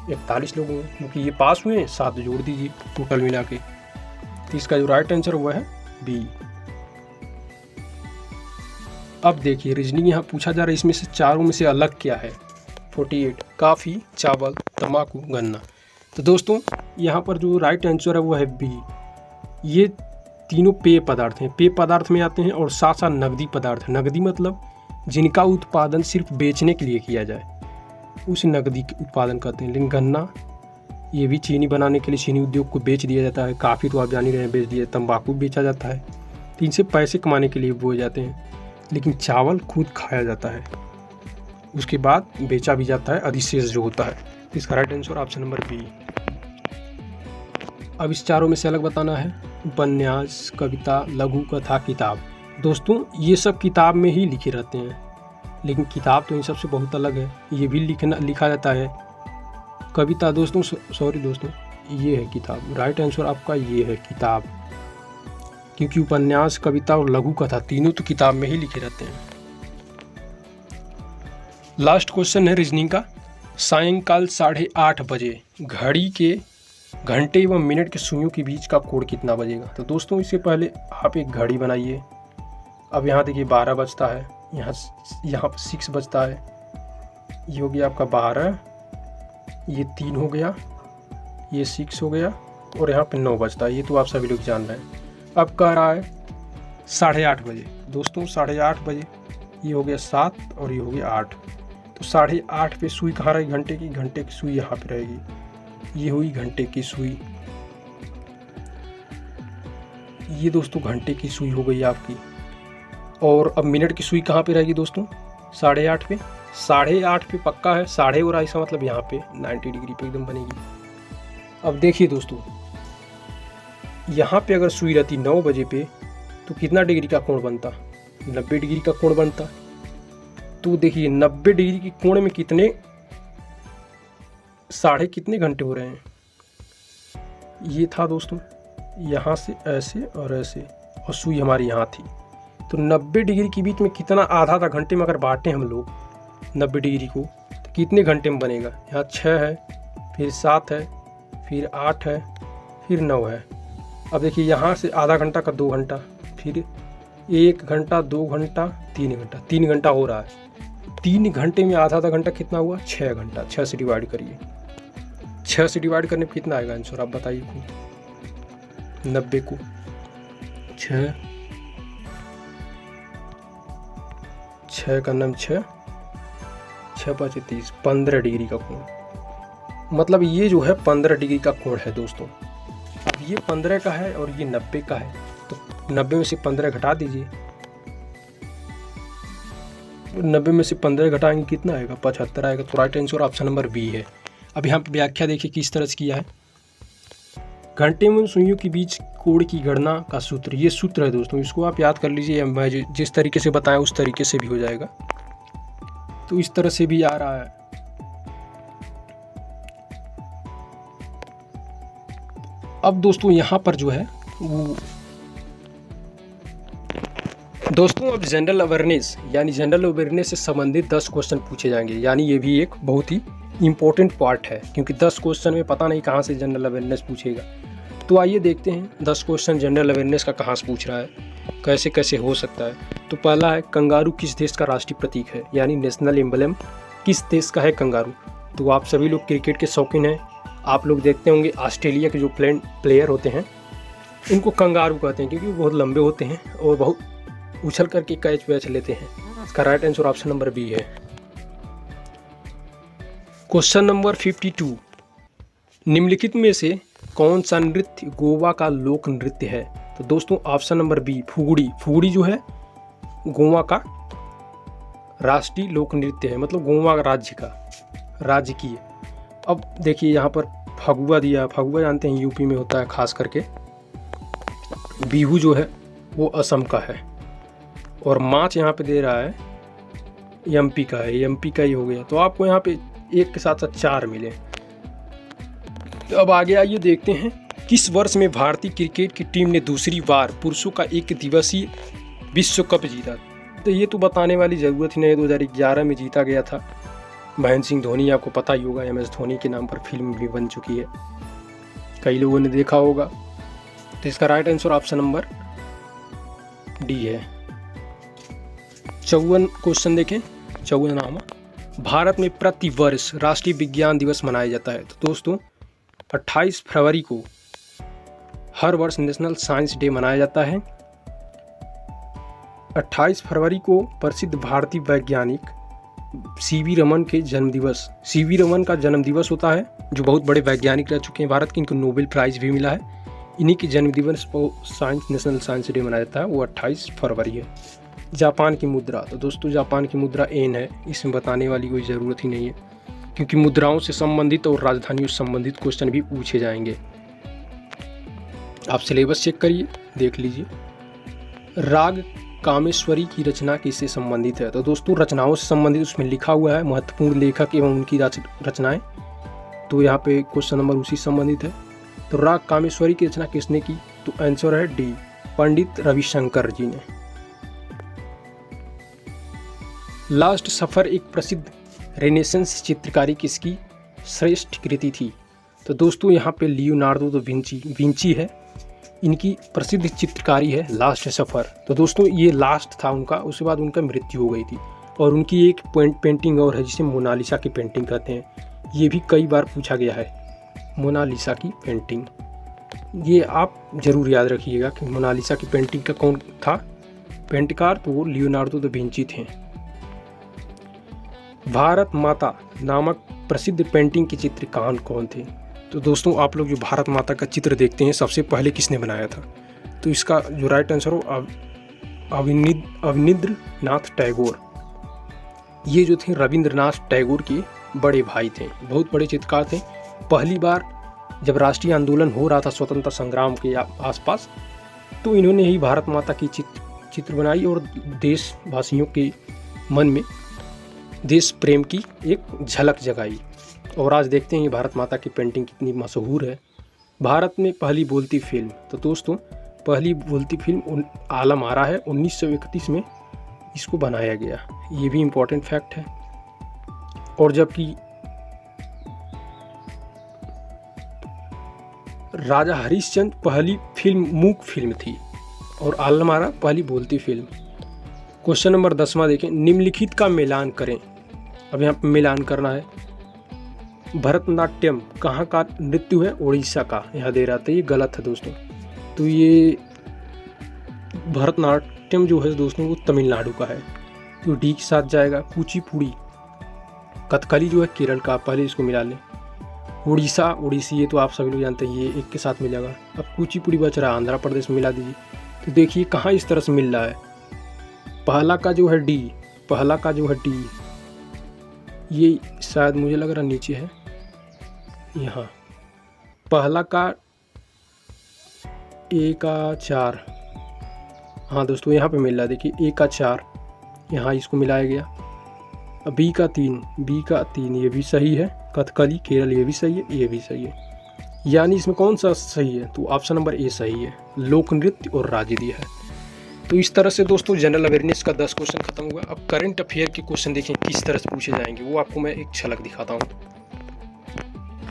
S1: 41 लोग हुए, क्योंकि ये पास हुए हैं, 7 जोड़ दीजिए टोटल मिला के। तो इसका जो राइट आंसर हुआ है बी। अब देखिए रीजनिंग यहाँ पूछा जा रहा है, इसमें से चारों में से अलग क्या है। 48, काफ़ी, चावल, तंबाकू, गन्ना। तो दोस्तों यहाँ पर जो राइट आंसर है वो है बी। ये तीनों पेय पदार्थ हैं, पेय पदार्थ में आते हैं, और साथ साथ नकदी पदार्थ। नकदी मतलब जिनका उत्पादन सिर्फ बेचने के लिए किया जाए, उसे नकदी उत्पादन कहते हैं। लेकिन गन्ना ये भी चीनी बनाने के लिए चीनी उद्योग को बेच दिया जाता है। काफ़ी तो आप जान ही रहे हैं बेच दिया। तंबाकू बेचा जाता है, तो इनसे पैसे कमाने के लिए बोए जाते हैं। लेकिन चावल खुद खाया जाता है, उसके बाद बेचा भी जाता है अधिशेष जो होता है। तो इसका right answer option number B. अब इस चारों में से अलग बताना है। उपन्यास, कविता, लघु कथा, किताब। दोस्तों ये सब किताब में ही लिखे रहते हैं, लेकिन किताब तो इन सबसे बहुत अलग है। ये भी लिखा जाता है। कविता दोस्तों, सॉरी दोस्तों, ये है किताब। राइट आंसर आपका ये है किताब, क्योंकि उपन्यास, कविता और लघु कथा तीनों तो किताब में ही लिखे रहते हैं। लास्ट क्वेश्चन है रीजनिंग का। सायंकाल 8:30 बजे घड़ी के घंटे एवं मिनट के सुइयों के बीच का कोण कितना बजेगा। तो दोस्तों इससे पहले आप एक घड़ी बनाइए। अब यहाँ देखिए 12 बजता है, यहाँ पर 6 बजता है, ये हो गया आपका 12, ये 3 हो गया, ये 6 हो गया, और यहाँ पे 9 बजता है। ये तो आप सभी लोग जान रहे हैं। अब कह रहा है 8:30 बजे। दोस्तों 8:30 बजे, ये हो गया 7 और ये हो गया 8। तो 8:30 पे सुई कहाँ रहेगी, घंटे की, घंटे की सुई यहाँ पे रहेगी। ये हुई घंटे की सुई। ये दोस्तों घंटे की सुई हो गई आपकी। और अब मिनट की सुई कहाँ पे रहेगी दोस्तों, 8:30 पे। 8:30 पे पक्का है, 8:30 और ऐसा मतलब यहाँ पे 90 डिग्री पे एकदम बनेगी। अब देखिए दोस्तों, यहाँ पे अगर सुई रहती 9 बजे पे तो कितना डिग्री का कोण बनता, 90 डिग्री का कोण बनता। तो देखिए 90 डिग्री की कोण में कितने कितने घंटे हो रहे हैं। ये था दोस्तों यहाँ से ऐसे और ऐसे, और सुई हमारी यहाँ थी। तो 90 डिग्री के बीच में कितना, आधा घंटे में अगर बांटें हम लोग 90 डिग्री को, तो कितने घंटे में बनेगा। यहाँ 6 है, फिर 7 है, फिर 8 है, फिर 9 है। अब देखिए यहाँ से आधा घंटा का 2 घंटा, फिर 1 घंटा, 2 घंटा, 3 घंटा, 3 घंटा हो रहा है। 3 घंटे में आधा घंटा कितना हुआ, 6 घंटा। 6 से डिवाइड करिए, 6 से डिवाइड करने पर कितना आएगा आंसर, आप बताइए खुद। 90 को 6 का नाम 6, 6 × 5 = 30, 15 डिग्री का कोण। मतलब ये जो है 15 डिग्री का कोण है दोस्तों। अब ये 15 का है और ये 90 का है, तो 90 में से 15 घटा दीजिए। 90 में से 15 घटाएंगे कितना आएगा? 75 आएगा। तो right answer option number B है। अब यहाँ पे व्याख्या देखिए किस तरह से किया है। घंटे में सुइयों के बीच कोण की गणना का सूत्र, ये सूत्र है दोस्तों, इसको आप याद कर लीजिए। मैं जिस तरीके से बताया उस तरीके से भी हो जाएगा। तो इस तरह से भी आ रहा है। अब दोस्तों यहाँ पर जो है वो दोस्तों अब जनरल अवेयरनेस यानी जनरल अवेयरनेस से संबंधित 10 क्वेश्चन पूछे जाएंगे। यानी ये भी एक बहुत ही इम्पोर्टेंट पार्ट है, क्योंकि 10 क्वेश्चन में पता नहीं कहाँ से जनरल अवेयरनेस पूछेगा। तो आइए देखते हैं 10 क्वेश्चन जनरल अवेयरनेस का कहाँ से पूछ रहा है, कैसे कैसे हो सकता है। तो पहला है, कंगारू किस देश का राष्ट्रीय प्रतीक है, यानी नेशनल एम्बलम किस देश का है कंगारू। तो आप सभी लोग क्रिकेट के शौकीन हैं, आप लोग देखते होंगे ऑस्ट्रेलिया के जो प्लेयर होते हैं उनको कंगारू कहते हैं, क्योंकि वो बहुत लंबे होते हैं और बहुत उछल करके कैच वैच लेते हैं। इसका right answer option number B है। क्वेश्चन नंबर 52, निम्नलिखित में से कौन सा नृत्य गोवा का लोक नृत्य है। तो दोस्तों ऑप्शन नंबर बी फुगड़ी। फुगड़ी जो है गोवा का राष्ट्रीय लोक नृत्य है, मतलब गोवा राज्य का राजकीय। अब देखिए यहाँ पर फगुआ दिया। फगुआ जानते हैं यूपी में होता है खास करके। बिहू जो है वो असम का है, और मार्च यहाँ पे दे रहा है एमपी का है, एमपी का ही हो गया। तो आपको यहाँ पे एक के साथ साथ 4 मिले। तो अब आगे आइए देखते हैं, किस वर्ष में भारतीय क्रिकेट की टीम ने दूसरी बार पुरुषों का एक दिवसीय विश्व कप जीता। तो ये तो बताने वाली ज़रूरत ही नहीं, 2011 में जीता गया था। महेंद्र सिंह धोनी, आपको पता ही होगा, MS धोनी के नाम पर फिल्म भी बन चुकी है, कई लोगों ने देखा होगा। तो इसका right answer option number D है। 54 क्वेश्चन देखें। 54 भारत में प्रति वर्ष राष्ट्रीय विज्ञान दिवस मनाया जाता है। तो दोस्तों 28 फरवरी को हर वर्ष नेशनल साइंस डे मनाया जाता है। 28 फरवरी को प्रसिद्ध भारतीय वैज्ञानिक CV रमन के जन्मदिवस, CV रमन का जन्मदिवस होता है, जो बहुत बड़े वैज्ञानिक रह चुके हैं भारत के, इनको नोबेल प्राइज़ भी मिला है। इन्हीं के जन्मदिवस को नेशनल साइंस डे मनाया जाता है, वो 28 फरवरी है। जापान की मुद्रा। तो दोस्तों जापान की मुद्रा येन है, इसमें बताने वाली कोई ज़रूरत ही नहीं है, क्योंकि मुद्राओं से संबंधित और राजधानियों से संबंधित क्वेश्चन भी पूछे जाएंगे। आप सिलेबस चेक करिए, देख लीजिए। राग कामेश्वरी की रचना किससे संबंधित है। तो दोस्तों रचनाओं से संबंधित उसमें लिखा हुआ है महत्वपूर्ण लेखक एवं उनकी रचनाएं। तो यहाँ पे क्वेश्चन नंबर उसी संबंधित है। तो राग कामेश्वरी की रचना किसने की। तो आंसर है डी, पंडित रविशंकर जी ने। लास्ट सफर एक प्रसिद्ध रेनेसेंस चित्रकारी किसकी श्रेष्ठ कृति थी। तो दोस्तों यहाँ पे लियोनार्डो दा विंची है, इनकी प्रसिद्ध चित्रकारी है लास्ट सफ़र। तो दोस्तों ये लास्ट था उनका, उसके बाद उनका मृत्यु हो गई थी। और उनकी एक पेंटिंग और है जिसे मोनालिसा की पेंटिंग कहते हैं, ये भी कई बार पूछा गया है, मोनालिसा की पेंटिंग। ये आप ज़रूर याद रखिएगा कि मोनालिसा की पेंटिंग का कौन था पेंटकार, तो वो लियोनार्डो दा विंची थे। भारत माता नामक प्रसिद्ध पेंटिंग के चित्रकार कौन थे। तो दोस्तों आप लोग जो भारत माता का चित्र देखते हैं सबसे पहले किसने बनाया था। तो इसका जो राइट आंसर हो अवनींद्रनाथ टैगोर। ये जो थे रविंद्रनाथ टैगोर के बड़े भाई थे, बहुत बड़े चित्रकार थे। पहली बार जब राष्ट्रीय आंदोलन हो रहा था स्वतंत्रता संग्राम के आसपास, तो इन्होंने ही भारत माता की चित्र बनाई और देशवासियों के मन में देश प्रेम की एक झलक जगाई। और आज देखते हैं ये भारत माता की पेंटिंग कितनी मशहूर है। भारत में पहली बोलती फिल्म। तो दोस्तों पहली बोलती फिल्म आलम आरा है, 1931 में इसको बनाया गया, ये भी इम्पोर्टेंट फैक्ट है। और जबकि राजा हरिश्चंद्र पहली फिल्म मूक फिल्म थी और आलम आरा पहली बोलती फिल्म। क्वेश्चन नंबर 10वां देखें, निम्नलिखित का मिलान करें। अब यहाँ पर मिलान करना है। भरतनाट्यम कहाँ का नृत्य है, उड़ीसा का, यहाँ दे रहा था, ये गलत है दोस्तों। तो ये भरतनाट्यम जो है दोस्तों वो तमिलनाडु का है, तो डी के साथ जाएगा। कुचिपुड़ी कथकली जो है केरल का, पहले इसको मिला लें। उड़ीसा, उड़ीसी ये तो आप सभी लोग जानते हैं, ये एक के साथ मिलेगा। अब कुचिपुड़ी बच रहा है, आंध्र प्रदेश में मिला दीजिए। तो देखिए कहाँ इस तरह से मिल रहा है। पहला का जो है डी, पहला का जो है डी, ये शायद मुझे लग रहा नीचे है, यहाँ पहला का ए का 4, हाँ दोस्तों यहाँ पे मिल रहा है, देखिए ए का 4 यहाँ इसको मिलाया गया। अब बी का 3, बी का 3 ये भी सही है। कथकली केरल ये भी सही है, ये भी सही है। यानी इसमें कौन सा सही है? तो ऑप्शन नंबर ए सही है, लोक नृत्य और राज्य दिया है। तो इस तरह से दोस्तों जनरल अवेयरनेस का 10 क्वेश्चन खत्म हुआ। अब करंट अफेयर के क्वेश्चन देखें किस तरह से पूछे जाएंगे, वो आपको मैं एक झलक दिखाता हूँ।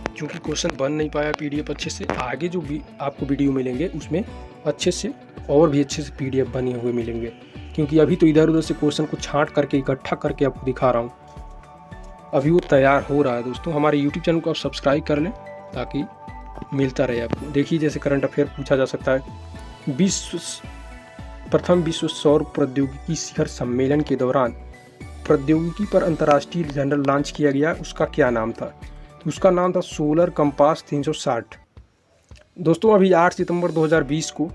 S1: क्योंकि क्वेश्चन बन नहीं पाया पीडीएफ अच्छे से, आगे जो भी आपको वीडियो मिलेंगे उसमें अच्छे से और भी अच्छे से पीडीएफ बने हुए मिलेंगे। क्योंकि अभी तो इधर उधर से क्वेश्चन को छांट करके इकट्ठा करके आपको दिखा रहा हूँ, अभी वो तैयार हो रहा है। दोस्तों हमारे यूट्यूब चैनल को आप सब्सक्राइब कर लें ताकि मिलता रहे आपको। देखिए जैसे करंट अफेयर पूछा जा सकता है, प्रथम विश्व सौर प्रौद्योगिकी शिखर सम्मेलन के दौरान प्रौद्योगिकी पर अंतर्राष्ट्रीय जर्नल लॉन्च किया गया, उसका क्या नाम था? तो उसका नाम था सोलर कंपास 360। दोस्तों अभी 8 सितंबर 2020 को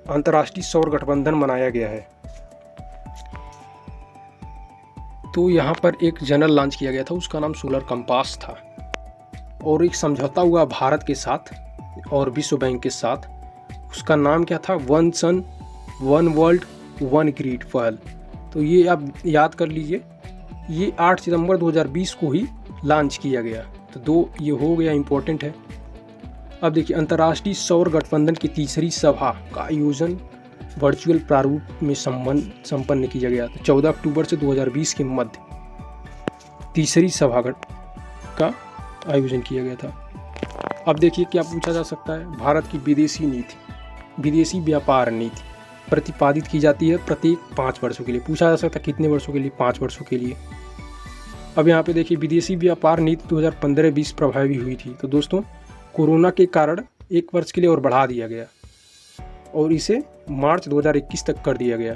S1: अंतर्राष्ट्रीय सौर गठबंधन मनाया गया है। तो यहाँ पर एक जर्नल लॉन्च किया गया था, उसका नाम सोलर कंपास था। और एक समझौता हुआ भारत के साथ और विश्व बैंक के साथ, उसका नाम क्या था? One sun one world one grid पहल। तो ये आप याद कर लीजिए, ये 8 सितंबर 2020 को ही लॉन्च किया गया। तो 2 ये हो गया, इम्पोर्टेंट है। अब देखिए अंतर्राष्ट्रीय सौर गठबंधन की तीसरी सभा का आयोजन वर्चुअल प्रारूप में संपन्न किया गया। तो 14 अक्टूबर से 2020 के मध्य तीसरी सभा का आयोजन किया गया था। अब देखिए क्या पूछा जा सकता है, भारत की विदेशी नीति, विदेशी व्यापार नीति प्रतिपादित की जाती है प्रत्येक 5 वर्षों के लिए। पूछा जा सकता है कितने वर्षों के लिए? 5 वर्षों के लिए। अब यहाँ पे देखिए विदेशी व्यापार नीति 2015-20 प्रभावी हुई थी। तो दोस्तों कोरोना के कारण 1 वर्ष के लिए और बढ़ा दिया गया और इसे मार्च 2021 तक कर दिया गया।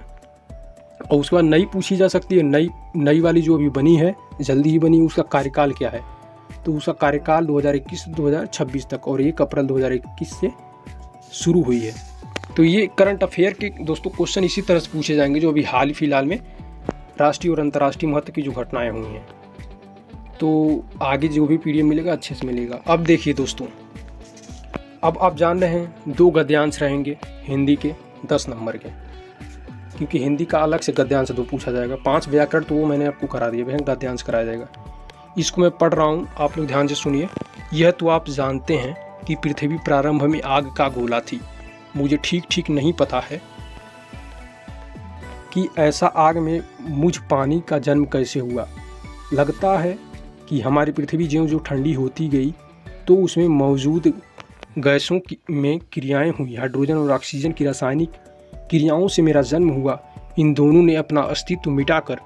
S1: और उसके बाद नई पूछी जा सकती है, नई वाली जो अभी बनी है, जल्दी ही बनी, उसका कार्यकाल क्या है? तो उसका कार्यकाल 2021 से 2026 तक, और 1 अप्रैल 2021 से शुरू हुई है। तो ये करंट अफेयर के दोस्तों क्वेश्चन इसी तरह से पूछे जाएंगे जो अभी हाल ही फिलहाल में राष्ट्रीय और अंतर्राष्ट्रीय महत्व की जो घटनाएं हुई हैं। तो आगे जो भी पीडीएफ मिलेगा अच्छे से मिलेगा। अब देखिए दोस्तों, अब आप जान रहे हैं 2 गद्यांश रहेंगे हिंदी के 10 नंबर के, क्योंकि हिंदी का अलग से गद्यांश 2 पूछा जाएगा। 5 व्याकरण तो वो मैंने आपको करा दिया, वह गद्यांश कराया जाएगा। इसको मैं पढ़ रहा हूँ, आप लोग ध्यान से सुनिए। यह तो आप जानते हैं कि पृथ्वी प्रारंभ में आग का गोला थी। मुझे ठीक नहीं पता है कि ऐसा आग में मुझ पानी का जन्म कैसे हुआ। लगता है कि हमारी पृथ्वी ज्यों-ज्यों ठंडी होती गई तो उसमें मौजूद गैसों में क्रियाएं हुई। हाइड्रोजन और ऑक्सीजन की रासायनिक क्रियाओं से मेरा जन्म हुआ। इन दोनों ने अपना अस्तित्व मिटाकर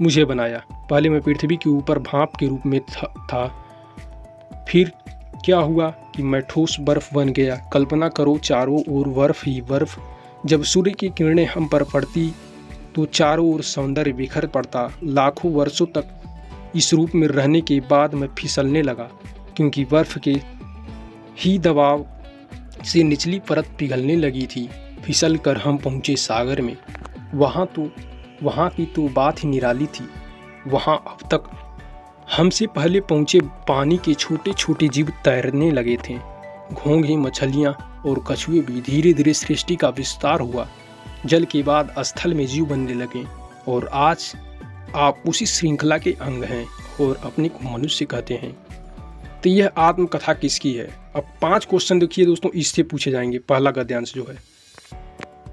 S1: मुझे बनाया। पहले मैं पृथ्वी के ऊपर भाप के रूप में था, फिर क्या हुआ कि मैं ठोस बर्फ बन गया। कल्पना करो चारों ओर बर्फ ही बर्फ। जब सूर्य की किरणें हम पर पड़ती तो चारों ओर सौंदर्य बिखर पड़ता। लाखों वर्षों तक इस रूप में रहने के बाद मैं फिसलने लगा, क्योंकि बर्फ के ही दबाव से निचली परत पिघलने लगी थी। फिसल कर हम पहुँचे सागर में। वहाँ की तो बात ही निराली थी। वहाँ अब तक हमसे पहले पहुँचे पानी के छोटे छोटे जीव तैरने लगे थे। घोंघे, मछलियाँ और कछुए भी। धीरे धीरे सृष्टि का विस्तार हुआ। जल के बाद स्थल में जीव बनने लगे और आज आप उसी श्रृंखला के अंग हैं और अपने को मनुष्य कहते हैं। तो यह आत्मकथा किसकी है? अब 5 क्वेश्चन देखिए दोस्तों, इससे पूछे जाएंगे। पहला गद्यांश जो है,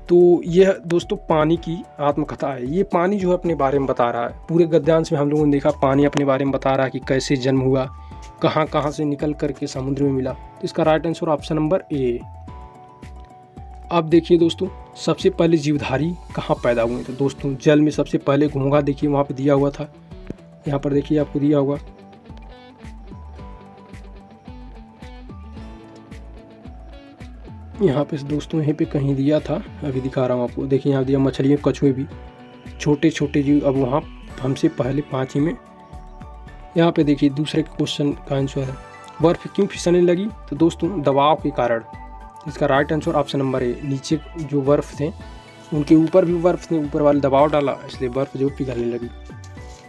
S1: तो यह दोस्तों पानी की आत्मकथा है। ये पानी जो है अपने बारे में बता रहा है। पूरे गद्यांश में हम लोगों ने देखा पानी अपने बारे में बता रहा है कि कैसे जन्म हुआ, कहाँ कहाँ से निकल करके समुद्र में मिला। तो इसका right answer option number A. अब देखिए दोस्तों, सबसे पहले जीवधारी कहाँ पैदा हुए? तो दोस्तों जल में सबसे पहले घोंघा, देखिए वहाँ पे दिया हुआ था, यहाँ पर देखिए आपको दिया होगा। यहाँ पे दोस्तों यहीं पे कहीं दिया था, अभी दिखा रहा हूँ आपको। देखिए यहाँ दिया मछलियाँ, कछुए भी, छोटे छोटे जीव। अब वहाँ हमसे पहले 5 ही में यहाँ पे देखिए दूसरे क्वेश्चन का आंसर है। बर्फ़ क्यों फिसलने लगी? तो दोस्तों दबाव के कारण। इसका right answer option number A, नीचे जो बर्फ़ थे उनके ऊपर भी बर्फ़ ने ऊपर वाले दबाव डाला, इसलिए बर्फ़ जो पिघलने लगी।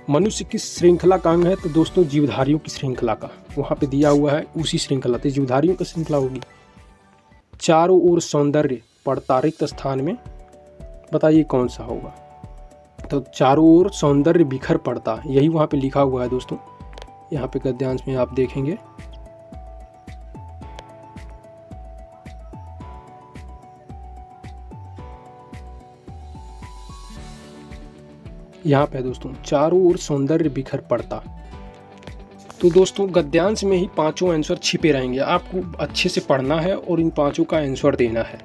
S1: मनुष्य किस श्रृंखला का अंग है? तो दोस्तों जीवधारियों की श्रृंखला का, वहाँ पे दिया हुआ है उसी श्रृंखला, तो जीवधारियों की श्रृंखला होगी। चारों ओर सौंदर्य पड़ता रिक्त स्थान में, बताइए कौन सा होगा? तो चारों ओर सौंदर्य बिखर पड़ता, यही वहाँ पे लिखा हुआ है दोस्तों। यहाँ पे गद्यांश में आप देखेंगे, यहाँ पे दोस्तों चारों ओर सौंदर्य बिखर पड़ता। तो दोस्तों गद्यांश में ही पांचों आंसर छिपे रहेंगे, आपको अच्छे से पढ़ना है और इन पांचों का आंसर देना है।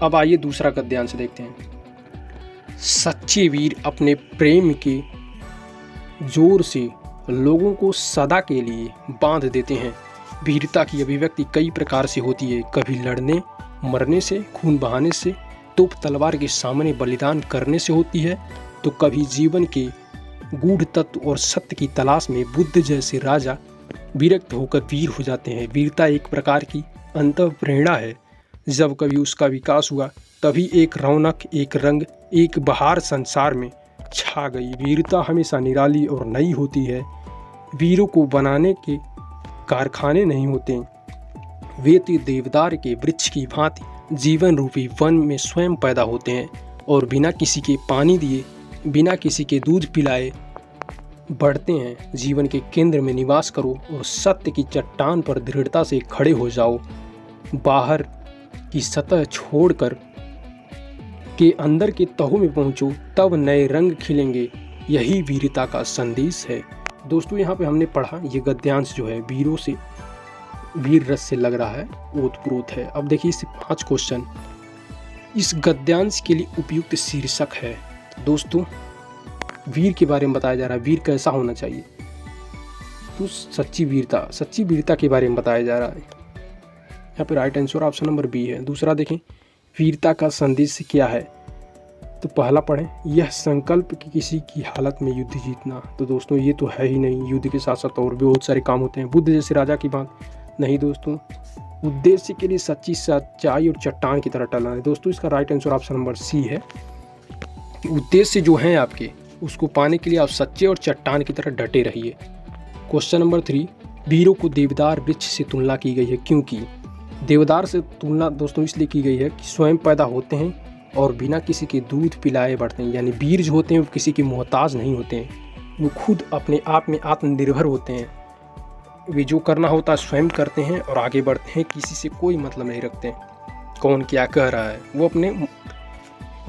S1: अब आइए दूसरा गद्यांश देखते हैं। सच्चे वीर अपने प्रेम के जोर से लोगों को सदा के लिए बांध देते हैं। वीरता की अभिव्यक्ति कई प्रकार से होती है, कभी लड़ने मरने से, खून बहाने से, तोप तलवार के सामने बलिदान करने से होती है, तो कभी जीवन के गूढ़ तत्व और सत्य की तलाश में बुद्ध जैसे राजा विरक्त होकर वीर हो जाते हैं। वीरता एक प्रकार की अंतःप्रेरणा है, जब कभी उसका विकास हुआ तभी एक रौनक, एक रंग, एक बहार संसार में छा गई। वीरता हमेशा निराली और नई होती है। वीरों को बनाने के कारखाने नहीं होते, वे तो देवदार के वृक्ष की भांति जीवन रूपी वन में स्वयं पैदा होते हैं और बिना किसी के पानी दिए, बिना किसी के दूध पिलाए बढ़ते हैं। जीवन के केंद्र में निवास करो और सत्य की चट्टान पर दृढ़ता से खड़े हो जाओ। बाहर की सतह छोड़कर के अंदर के तहों में पहुंचो, तब नए रंग खिलेंगे। यही वीरता का संदेश है। दोस्तों यहाँ पे हमने पढ़ा, ये गद्यांश जो है वीरों से, वीर रस से लग रहा है, ओतप्रोत है। अब देखिए इससे 5 क्वेश्चन इस गद्यांश के लिए उपयुक्त शीर्षक है। दोस्तों वीर के बारे में बताया जा रहा है, वीर कैसा होना चाहिए, तो सच्ची वीरता के बारे में बताया जा रहा है। यहाँ पे right answer option number B है। दूसरा देखें, वीरता का संदेश क्या है? तो पहला पढ़ें, यह संकल्प कि किसी की हालत में युद्ध जीतना। तो दोस्तों ये तो है ही नहीं, युद्ध के साथ साथ और भी बहुत सारे काम होते हैं। बुद्ध जैसे राजा की बात नहीं दोस्तों। उद्देश्य के लिए सच्ची सच्चाई और चट्टान की तरह टलना है। दोस्तों इसका right answer option number C है। उद्देश्य जो हैं आपके, उसको पाने के लिए आप सच्चे और चट्टान की तरह डटे रहिए। क्वेश्चन नंबर 3, वीरों को देवदार वृक्ष से तुलना की गई है, क्योंकि देवदार से तुलना दोस्तों इसलिए की गई है कि स्वयं पैदा होते हैं और बिना किसी के दूध पिलाए बढ़ते हैं। यानी वीर जो होते हैं वो किसी के मोहताज नहीं होते हैं, वो खुद अपने आप में आत्मनिर्भर होते हैं। वे जो करना होता है स्वयं करते हैं और आगे बढ़ते हैं, किसी से कोई मतलब नहीं रखते हैं कौन क्या कह रहा है, वो अपने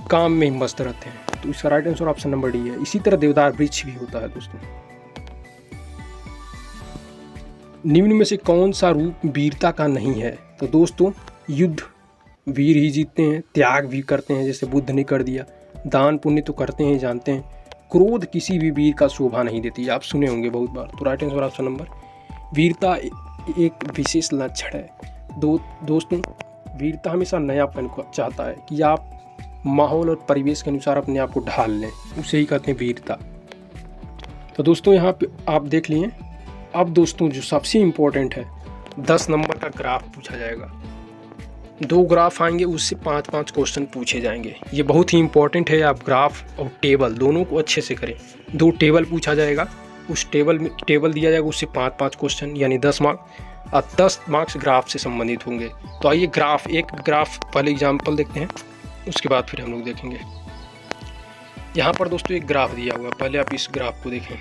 S1: काम में ही मस्त रहते हैं। तो इसका right answer option number D है। इसी तरह देवदार वृक्ष भी होता है दोस्तों। निम्न में से कौन सा रूप वीरता का नहीं है? तो दोस्तों युद्ध वीर ही जीतते हैं, त्याग भी करते हैं जैसे बुद्ध ने कर दिया, दान पुण्य तो करते हैं जानते हैं। क्रोध किसी भी वीर का शोभा नहीं देती, आप सुने होंगे बहुत बार। तो राइट आंसर ऑप्शन नंबर, वीरता एक विशेष लक्षण है। दोस्तों वीरता हमेशा नयापन को चाहता है कि आप माहौल और परिवेश के अनुसार अपने आप को ढाल लें, उसे ही कहते हैं वीरता। तो दोस्तों यहाँ पे आप देख लिए। अब दोस्तों जो सबसे इम्पोर्टेंट है, 10 नंबर का ग्राफ पूछा जाएगा। 2 ग्राफ आएंगे, उससे 5-5 क्वेश्चन पूछे जाएंगे। ये बहुत ही इंपॉर्टेंट है, आप ग्राफ और टेबल दोनों को अच्छे से करें। 2 टेबल पूछा जाएगा, उस टेबल दिया जाएगा, उससे 5-5 क्वेश्चन यानी 10 मार्क्स, और 10 मार्क्स ग्राफ से संबंधित होंगे। तो आइए एक ग्राफ पहले एग्जाम्पल देखते हैं, उसके बाद फिर हम लोग देखेंगे। यहाँ पर दोस्तों एक ग्राफ दिया हुआ है, पहले आप इस ग्राफ को देखें।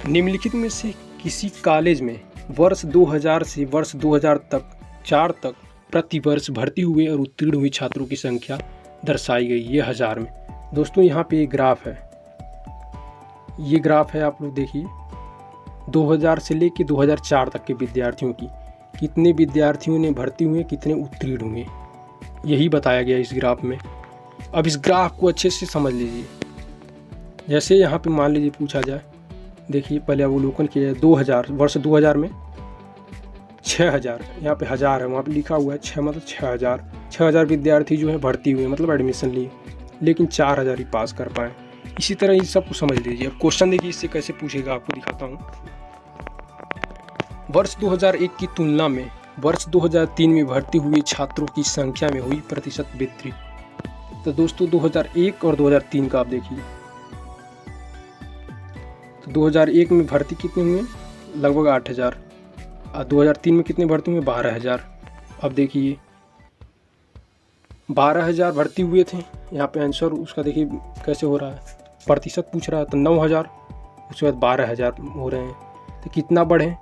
S1: निम्नलिखित में से किसी कॉलेज में वर्ष 2000 से वर्ष 2004 तक प्रति वर्ष भर्ती हुए और उत्तीर्ण हुए छात्रों की संख्या दर्शाई गई, ये 1000 में। दोस्तों यहाँ पे एक ग्राफ है, ये ग्राफ है, आप लोग देखिए 2000 से लेकर 2004 तक के विद्यार्थियों की, कितने विद्यार्थियों ने भर्ती हुए, कितने उत्तीर्ण हुए, यही बताया गया इस ग्राफ में। अब इस ग्राफ को अच्छे से समझ लीजिए। जैसे यहाँ पे मान लीजिए पूछा जाए, देखिए पहले अवलोकन किया जाए, 2000 वर्ष 2000 में 6000, यहाँ पे 1000 है, वहाँ पे लिखा हुआ है 6 मतलब 6000 विद्यार्थी जो है भर्ती हुए, मतलब एडमिशन लिए, लेकिन 4000 ही पास कर पाए। इसी तरह इस सब को समझ लीजिए। अब क्वेश्चन देखिए इससे कैसे पूछेगा, आपको दिखाता हूँ। वर्ष 2001 की तुलना में वर्ष 2003 में भर्ती हुए छात्रों की संख्या में हुई प्रतिशत वृद्धि। तो दोस्तों 2001 और 2003 का आप देखिए। तो 2001 में भर्ती कितने हुए? लगभग 8,000। और 2003 में कितने भर्ती हुए? 12,000। अब देखिए 12,000 भर्ती हुए थे। यहाँ पे आंसर उसका देखिए कैसे हो रहा है, प्रतिशत पूछ रहा है। तो 9,000, उसके बाद 12,000 हो रहे हैं। तो कितना बढ़े?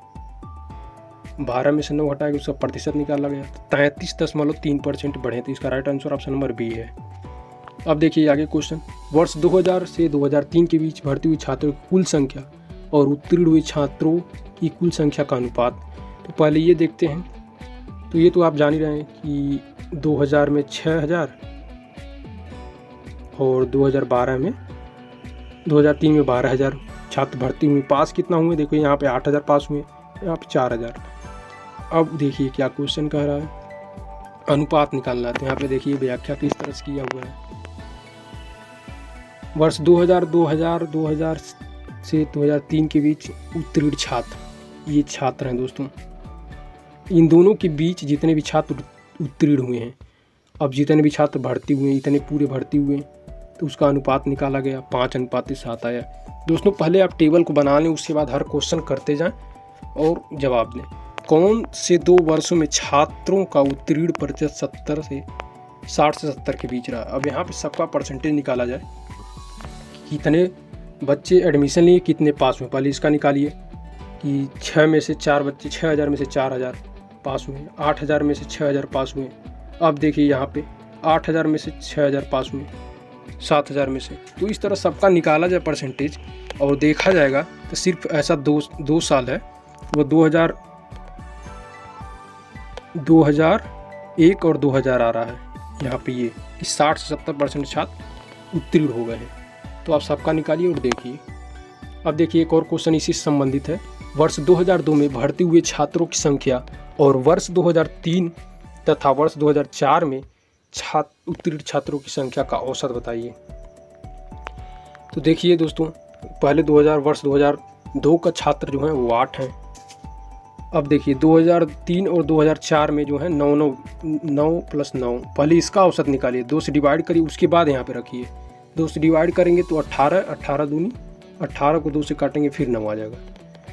S1: 12 में से 9 हटा के उसका प्रतिशत निकाला गया तो 33.3% बढ़े। तो इसका right answer option number B है। अब देखिए आगे क्वेश्चन, वर्ष 2000 से 2003 के बीच भर्ती हुए छात्रों की कुल संख्या और उत्तीर्ण हुए छात्रों की कुल संख्या का अनुपात। तो पहले ये देखते हैं। तो ये तो आप जान ही रहे हैं कि 2000 में 6,000 और 2003 में 12,000 छात्र भर्ती हुए। पास कितना हुए? देखो यहाँ पे 8,000 पास हुए, यहाँ पे 4,000। अब देखिए क्या क्वेश्चन कह रहा है, अनुपात निकालना है। तो यहाँ पे देखिए व्याख्या किस तरह से किया हुआ है। वर्ष 2000 से 2003 के बीच उत्तीर्ण छात्र, ये छात्र हैं दोस्तों। इन दोनों के बीच जितने भी छात्र उत्तीर्ण हुए हैं, अब जितने भी छात्र भर्ती हुए हैं, इतने पूरे भर्ती हुए, तो उसका अनुपात निकाला गया, 5:7 आया। दोस्तों पहले आप टेबल को बना लें, उसके बाद हर क्वेश्चन करते जाएं और जवाब दें। कौन से 2 वर्षों में छात्रों का उत्तीर्ण प्रतिशत 60 से 70 के बीच रहा? अब यहाँ पे सबका परसेंटेज निकाला जाए, कितने बच्चे एडमिशन लिए, कितने पास हुए। पहले इसका निकालिए कि 6 में से 4 बच्चे, 6,000 में से 4,000 पास हुए, 8,000 में से 6,000 पास हुए। अब देखिए यहाँ पे 8,000 में से 6,000 पास हुए, 7,000 में से। तो इस तरह सबका निकाला जाए परसेंटेज और देखा जाएगा। तो सिर्फ ऐसा दो साल है, वो 2001 और 2000 आ रहा है यहाँ पे, ये कि 60 से 70% छात्र उत्तीर्ण हो गए हैं। तो आप सबका निकालिए और देखिए। अब देखिए एक और क्वेश्चन इसी से संबंधित है। वर्ष 2002 में भर्ती हुए छात्रों की संख्या और वर्ष 2003 तथा वर्ष 2004 में उत्तीर्ण छात्रों की संख्या का औसत बताइए। तो देखिए दोस्तों, पहले वर्ष 2002 का छात्र जो हैं वो 8 हैं। अब देखिए 2003 और 2004 में जो है 9 + 9, पहले इसका औसत निकालिए, 2 से डिवाइड करिए, उसके बाद यहाँ पे रखिए। 2 से डिवाइड करेंगे तो 18 दूनी 18 को 2 से काटेंगे फिर 9 आ जाएगा।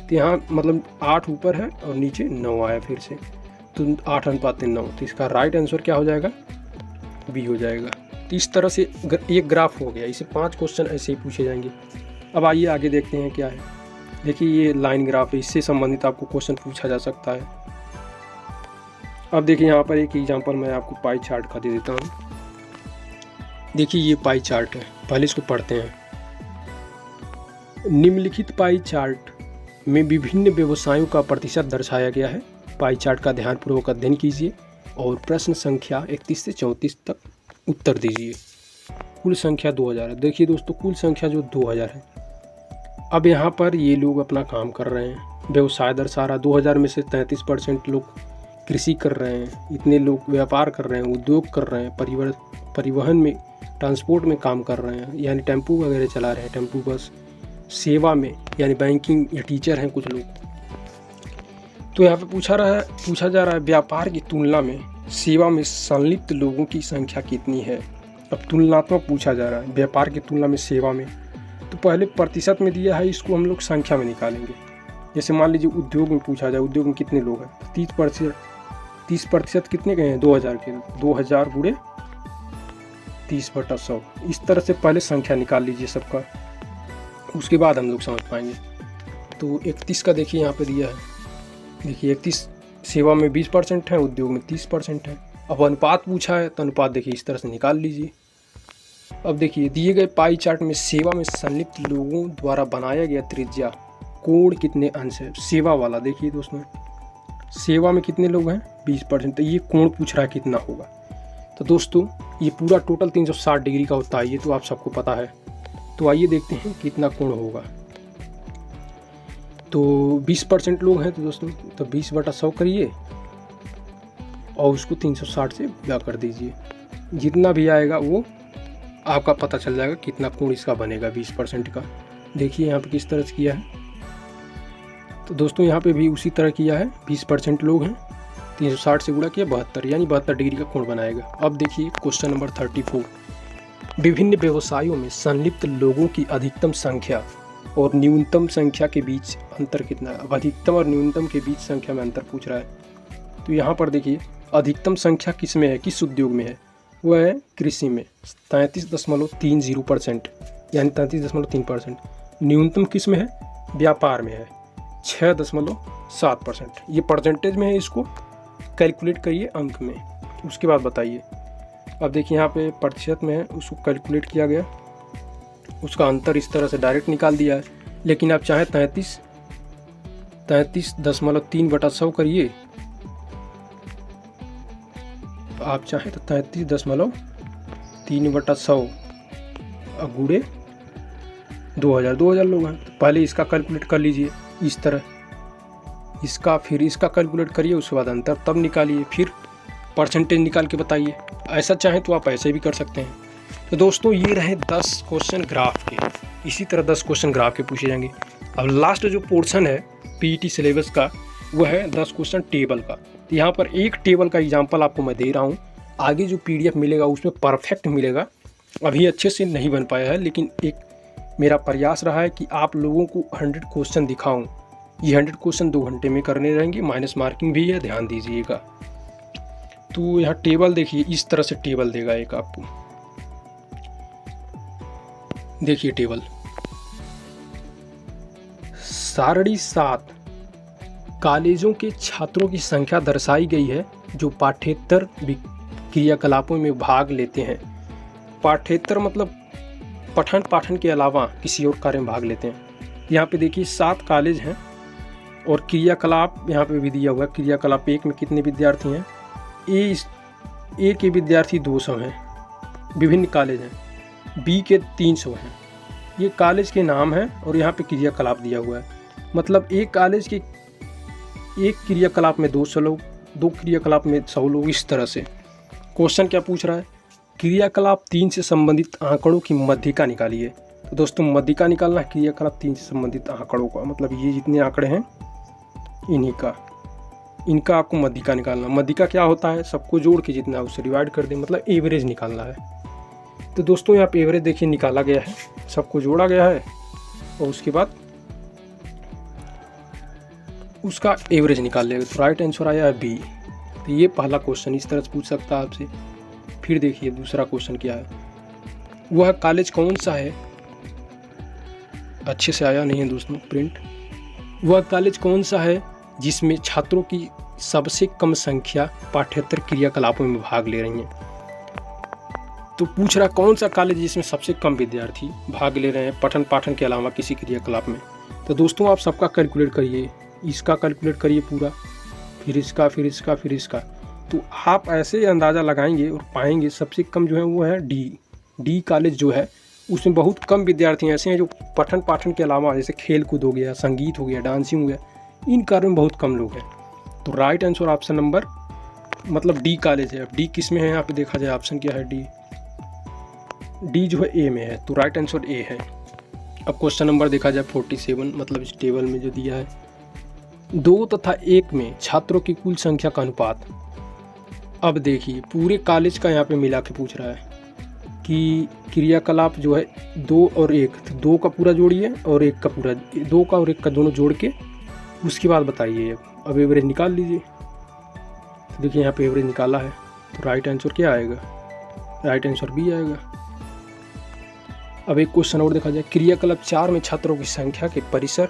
S1: तो यहाँ मतलब 8 ऊपर है और नीचे 9 आया फिर से, तो 8:9। तो इसका राइट आंसर क्या हो जाएगा? बी हो जाएगा। तो इस तरह से एक ग्राफ हो गया, इसे 5 क्वेश्चन ऐसे ही पूछे जाएंगे। अब आइए आगे देखते हैं क्या है। देखिए ये लाइन ग्राफ है, इससे संबंधित आपको क्वेश्चन पूछा जा सकता है। अब देखिए यहाँ पर एक एग्जांपल मैं आपको पाई चार्ट का दे देता हूँ। देखिए ये पाई चार्ट है, पहले इसको पढ़ते हैं। निम्नलिखित पाई चार्ट में विभिन्न व्यवसायों का प्रतिशत दर्शाया गया है। पाई चार्ट का ध्यानपूर्वक अध्ययन कीजिए और प्रश्न संख्या 31 से 34 तक उत्तर दीजिए। कुल संख्या 2000 है। देखिए दोस्तों कुल संख्या जो 2000 है। अब यहाँ पर ये लोग अपना काम कर रहे हैं, व्यवसाय दर्शा रहा। 2000 में से 33% लोग कृषि कर रहे हैं, इतने लोग व्यापार कर रहे हैं, उद्योग कर रहे हैं, परिवहन में ट्रांसपोर्ट में काम कर रहे हैं, यानी टेम्पू वगैरह चला रहे हैं, टेम्पू बस। सेवा में यानी बैंकिंग या टीचर हैं कुछ लोग। तो यहाँ पे पूछा जा रहा है व्यापार की तुलना में सेवा में संलिप्त लोगों की संख्या कितनी है। अब तुलनात्मक पूछा जा रहा है व्यापार की तुलना में सेवा में। तो पहले प्रतिशत में दिया है, इसको हम लोग संख्या में निकालेंगे। जैसे मान लीजिए उद्योग में पूछा जाए, उद्योग में कितने लोग हैं? 30% कितने के हैं? 2000 के। 2000 × 30/100। इस तरह से पहले संख्या निकाल लीजिए सबका, उसके बाद हम लोग समझ पाएंगे। तो 31 का देखिए यहाँ पे दिया है। देखिए 31 सेवा में 20% है, उद्योग में 30% है। अब अनुपात पूछा है तो अनुपात देखिए इस तरह से निकाल लीजिए। अब देखिए दिए गए पाई चार्ट में सेवा में संलिप्त लोगों द्वारा बनाया गया त्रिज्या कोण कितने अंश है? सेवा वाला देखिए दोस्तों, सेवा में कितने लोग हैं? 20%। तो ये कोण पूछ रहा है कितना होगा। तो दोस्तों ये पूरा टोटल 360 डिग्री का होता है, ये तो आप सबको पता है। तो आइए देखते हैं कितना कोण होगा। तो 20% लोग हैं तो दोस्तों तो 20/100 करिए और उसको 360 से भाग कर दीजिए। जितना भी आएगा वो आपका पता चल जाएगा कितना कोण इसका बनेगा 20% का। देखिए यहाँ पे किस तरह से किया है। तो दोस्तों यहाँ पे भी उसी तरह किया है, 20% लोग हैं, 360 से गुणा किया 72, यानी 72 डिग्री का कोण बनाएगा। अब देखिए क्वेश्चन नंबर 34, विभिन्न व्यवसायों में संलिप्त लोगों की अधिकतम संख्या और न्यूनतम संख्या के बीच अंतर कितना है। अब अधिकतम और न्यूनतम के बीच संख्या में अंतर पूछ रहा है। तो यहाँ पर देखिए अधिकतम संख्या किस में है, किस उद्योग में है, वह है कृषि में 33.30%, यानी 33.3%। न्यूनतम किस में है, व्यापार में है 6.7%। ये परसेंटेज में है, इसको कैलकुलेट करिए अंक में, उसके बाद बताइए। अब देखिए यहाँ पे प्रतिशत में है, उसको कैलकुलेट किया गया, उसका अंतर इस तरह से डायरेक्ट निकाल दिया है। लेकिन आप चाहे 33.3/100 करिए, आप चाहें तो 33.3/100 गुणे 2000 लोग हैं। तो पहले इसका कैलकुलेट कर लीजिए इस तरह, इसका फिर इसका कैलकुलेट करिए, उसके बाद अंतर तब निकालिए, फिर परसेंटेज निकाल के बताइए। ऐसा चाहें तो आप ऐसे भी कर सकते हैं। तो दोस्तों ये रहे 10 क्वेश्चन ग्राफ के, इसी तरह 10 क्वेश्चन ग्राफ के पूछे जाएंगे। अब लास्ट जो पोर्शन है पीईटी सिलेबस का, वह है 10 क्वेश्चन टेबल का। तो यहाँ पर एक टेबल का एग्जांपल आपको मैं दे रहा हूँ, आगे जो पीडीएफ मिलेगा उसमें परफेक्ट मिलेगा। अभी अच्छे से नहीं बन पाया है, लेकिन एक मेरा प्रयास रहा है कि आप लोगों को 100 क्वेश्चन दिखाऊं। ये 100 क्वेश्चन 2 घंटे में करने रहेंगे, माइनस मार्किंग भी है, ध्यान दीजिएगा। तो यहाँ टेबल देखिए, इस तरह से टेबल देगा एक आपको, देखिए टेबल सारणी 7 कॉलेजों के छात्रों की संख्या दर्शाई गई है जो पाठ्येतर क्रियाकलापों में भाग लेते हैं। पाठ्येतर मतलब पठन पाठन के अलावा किसी और कार्य में भाग लेते हैं। यहाँ पे देखिए 7 कॉलेज हैं और क्रियाकलाप यहाँ पे भी दिया हुआ है। क्रियाकलाप 1 में कितने विद्यार्थी हैं, ए के विद्यार्थी 200 हैं, विभिन्न कॉलेज हैं। बी के 300 हैं। ये कॉलेज के नाम हैं और यहाँ पे क्रियाकलाप दिया हुआ है। मतलब एक कॉलेज के एक क्रियाकलाप में 200 लोग, 2 क्रियाकलाप में 100 लोग, इस तरह से। क्वेश्चन क्या पूछ रहा है, क्रियाकलाप 3 से संबंधित आंकड़ों की मध्यिका निकालिए। तो दोस्तों मध्यिका निकालना है क्रियाकलाप 3 से संबंधित आंकड़ों का, मतलब ये जितने आंकड़े हैं इनका आपको मध्यिका निकालना। मध्यिका क्या होता है, सबको जोड़ के जितना उससे डिवाइड कर दें, मतलब एवरेज निकालना है। तो दोस्तों यहाँ पे एवरेज देखिए निकाला गया है, सबको जोड़ा गया है और उसके बाद उसका एवरेज निकाल लेगा। तो राइट आंसर आया है बी। तो ये पहला क्वेश्चन इस तरह से पूछ सकता है आपसे। फिर देखिए दूसरा क्वेश्चन क्या है, वह कॉलेज कौन सा है, अच्छे से आया नहीं है दोस्तों प्रिंट। वह कॉलेज कौन सा है जिसमें छात्रों की सबसे कम संख्या पाठ्येतर क्रियाकलापों में भाग ले रही हैं। तो पूछ रहा कौन सा कॉलेज जिसमें सबसे कम विद्यार्थी भाग ले रहे हैं पठन पाठन के अलावा किसी क्रियाकलाप में। तो दोस्तों आप सबका कैलकुलेट करिए, इसका कैलकुलेट करिए पूरा, फिर इसका, फिर इसका, फिर इसका। तो आप ऐसे अंदाज़ा लगाएंगे और पाएंगे सबसे कम जो है वो है डी कॉलेज जो है, उसमें बहुत कम विद्यार्थी ऐसे हैं जो पठन पाठन के अलावा जैसे खेल कूद हो गया, संगीत हो गया, डांसिंग हो गया, इन कार्यों में बहुत कम लोग हैं। तो राइट आंसर ऑप्शन नंबर मतलब डी कॉलेज है। अब डी किस में है यहाँ पे देखा जाए, ऑप्शन क्या है, डी जो है ए में है। तो राइट आंसर ए है। अब क्वेश्चन नंबर देखा जाए 47, मतलब इस टेबल में जो दिया है 2 तथा 1 में छात्रों की कुल संख्या का अनुपात। अब देखिए पूरे कॉलेज का यहाँ पे मिला के पूछ रहा है कि क्रियाकलाप जो है 2 और 1, तो 2 का पूरा जोड़िए और 1 का पूरा, 2 का और 1 का दोनों जोड़ के उसके बाद बताइए। अब एवरेज निकाल लीजिए। तो देखिए यहाँ पे एवरेज निकाला है। तो राइट आंसर क्या आएगा, राइट आंसर बी आएगा। अब एक क्वेश्चन और देखा जाए, क्रियाकलाप 4 में छात्रों की संख्या के परिसर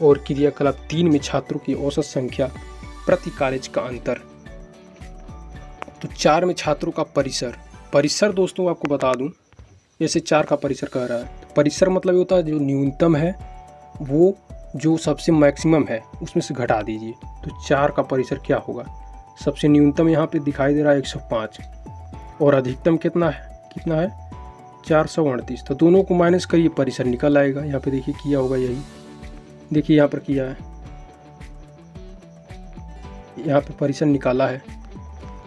S1: और क्रियाकलाप 3 में छात्रों की औसत संख्या प्रति कॉलेज का अंतर। तो 4 में छात्रों का परिसर दोस्तों आपको बता दूं, जैसे 4 का परिसर कह रहा है, तो परिसर मतलब ये होता है जो न्यूनतम है वो जो सबसे मैक्सिमम है उसमें से घटा दीजिए। तो 4 का परिसर क्या होगा, सबसे न्यूनतम यहाँ पे दिखाई दे रहा है 105 और अधिकतम कितना है 438। तो दोनों को माइनस करिए, परिसर निकल आएगा। यहाँ पे देखिए किया होगा यही, देखिए यहाँ पर किया है, यहाँ पे परिसर निकाला है।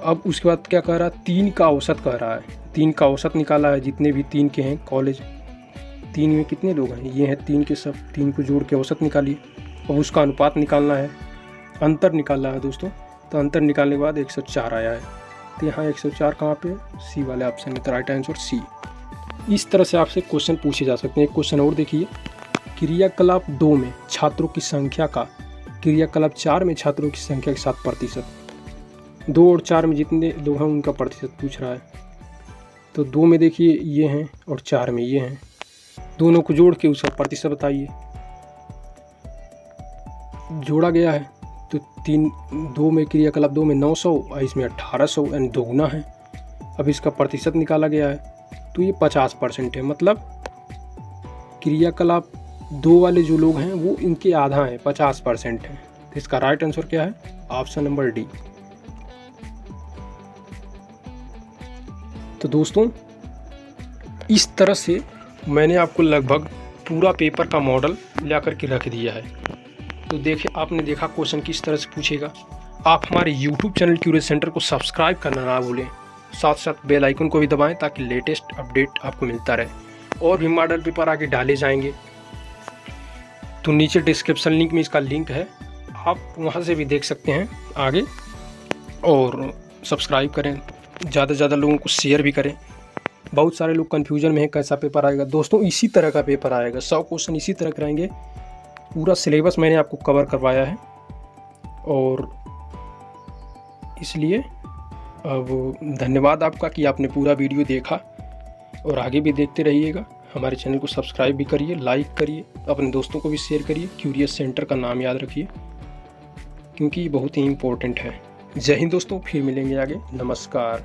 S1: अब उसके बाद क्या कह रहा है, 3 का औसत कह रहा है, 3 का औसत निकाला है। जितने भी 3 के हैं कॉलेज, 3 में कितने लोग हैं, ये हैं 3 के सब, 3 को जोड़ के औसत निकालिए। अब उसका अनुपात निकालना है, अंतर निकालना है दोस्तों। तो अंतर निकालने के बाद 104 आया है, तो यहाँ 104 कहाँ पे है? सी वाले ऑप्शन में, तो राइट आंसर सी। इस तरह से आपसे क्वेश्चन पूछे जा सकते हैं। एक क्वेश्चन और देखिए, क्रियाकलाप 2 में छात्रों की संख्या का क्रियाकलाप 4 में छात्रों की संख्या के 7%। 2 और 4 में जितने लोग हैं उनका प्रतिशत पूछ रहा है। तो 2 में देखिए ये हैं और 4 में ये हैं, दोनों को जोड़ के उसका प्रतिशत बताइए। जोड़ा गया है तो 2 में क्रियाकलाप 2 में 900 और इसमें 1800 यानी दोगुना है। अब इसका प्रतिशत निकाला गया है तो ये 50% है, मतलब क्रियाकलाप 2 वाले जो लोग हैं वो इनके आधा हैं, 50% है। तो इसका राइट आंसर क्या है? Option number D. तो दोस्तों इस तरह से मैंने आपको लगभग पूरा पेपर का मॉडल ला करके रख दिया है। तो देखिए, आपने देखा क्वेश्चन किस तरह से पूछेगा। आप हमारे YouTube चैनल क्यूरियस सेंटर को सब्सक्राइब करना ना भूलें, साथ साथ बेल आइकन को भी दबाएं ताकि लेटेस्ट अपडेट आपको मिलता रहे। और भी मॉडल पेपर आगे डाले जाएंगे, तो नीचे डिस्क्रिप्शन लिंक में इसका लिंक है, आप वहां से भी देख सकते हैं आगे। और सब्सक्राइब करें, ज़्यादा से ज़्यादा लोगों को शेयर भी करें। बहुत सारे लोग कन्फ्यूजन में है कैसा पेपर आएगा। दोस्तों इसी तरह का पेपर आएगा, 100 क्वेश्चन इसी तरह कराएंगे। पूरा सिलेबस मैंने आपको कवर करवाया है, और इसलिए अब धन्यवाद आपका कि आपने पूरा वीडियो देखा, और आगे भी देखते रहिएगा। हमारे चैनल को सब्सक्राइब भी करिए, लाइक करिए, अपने दोस्तों को भी शेयर करिए। क्यूरियस सेंटर का नाम याद रखिए, क्योंकि ये बहुत ही इम्पोर्टेंट है। जय हिंद दोस्तों, फिर मिलेंगे आगे। नमस्कार।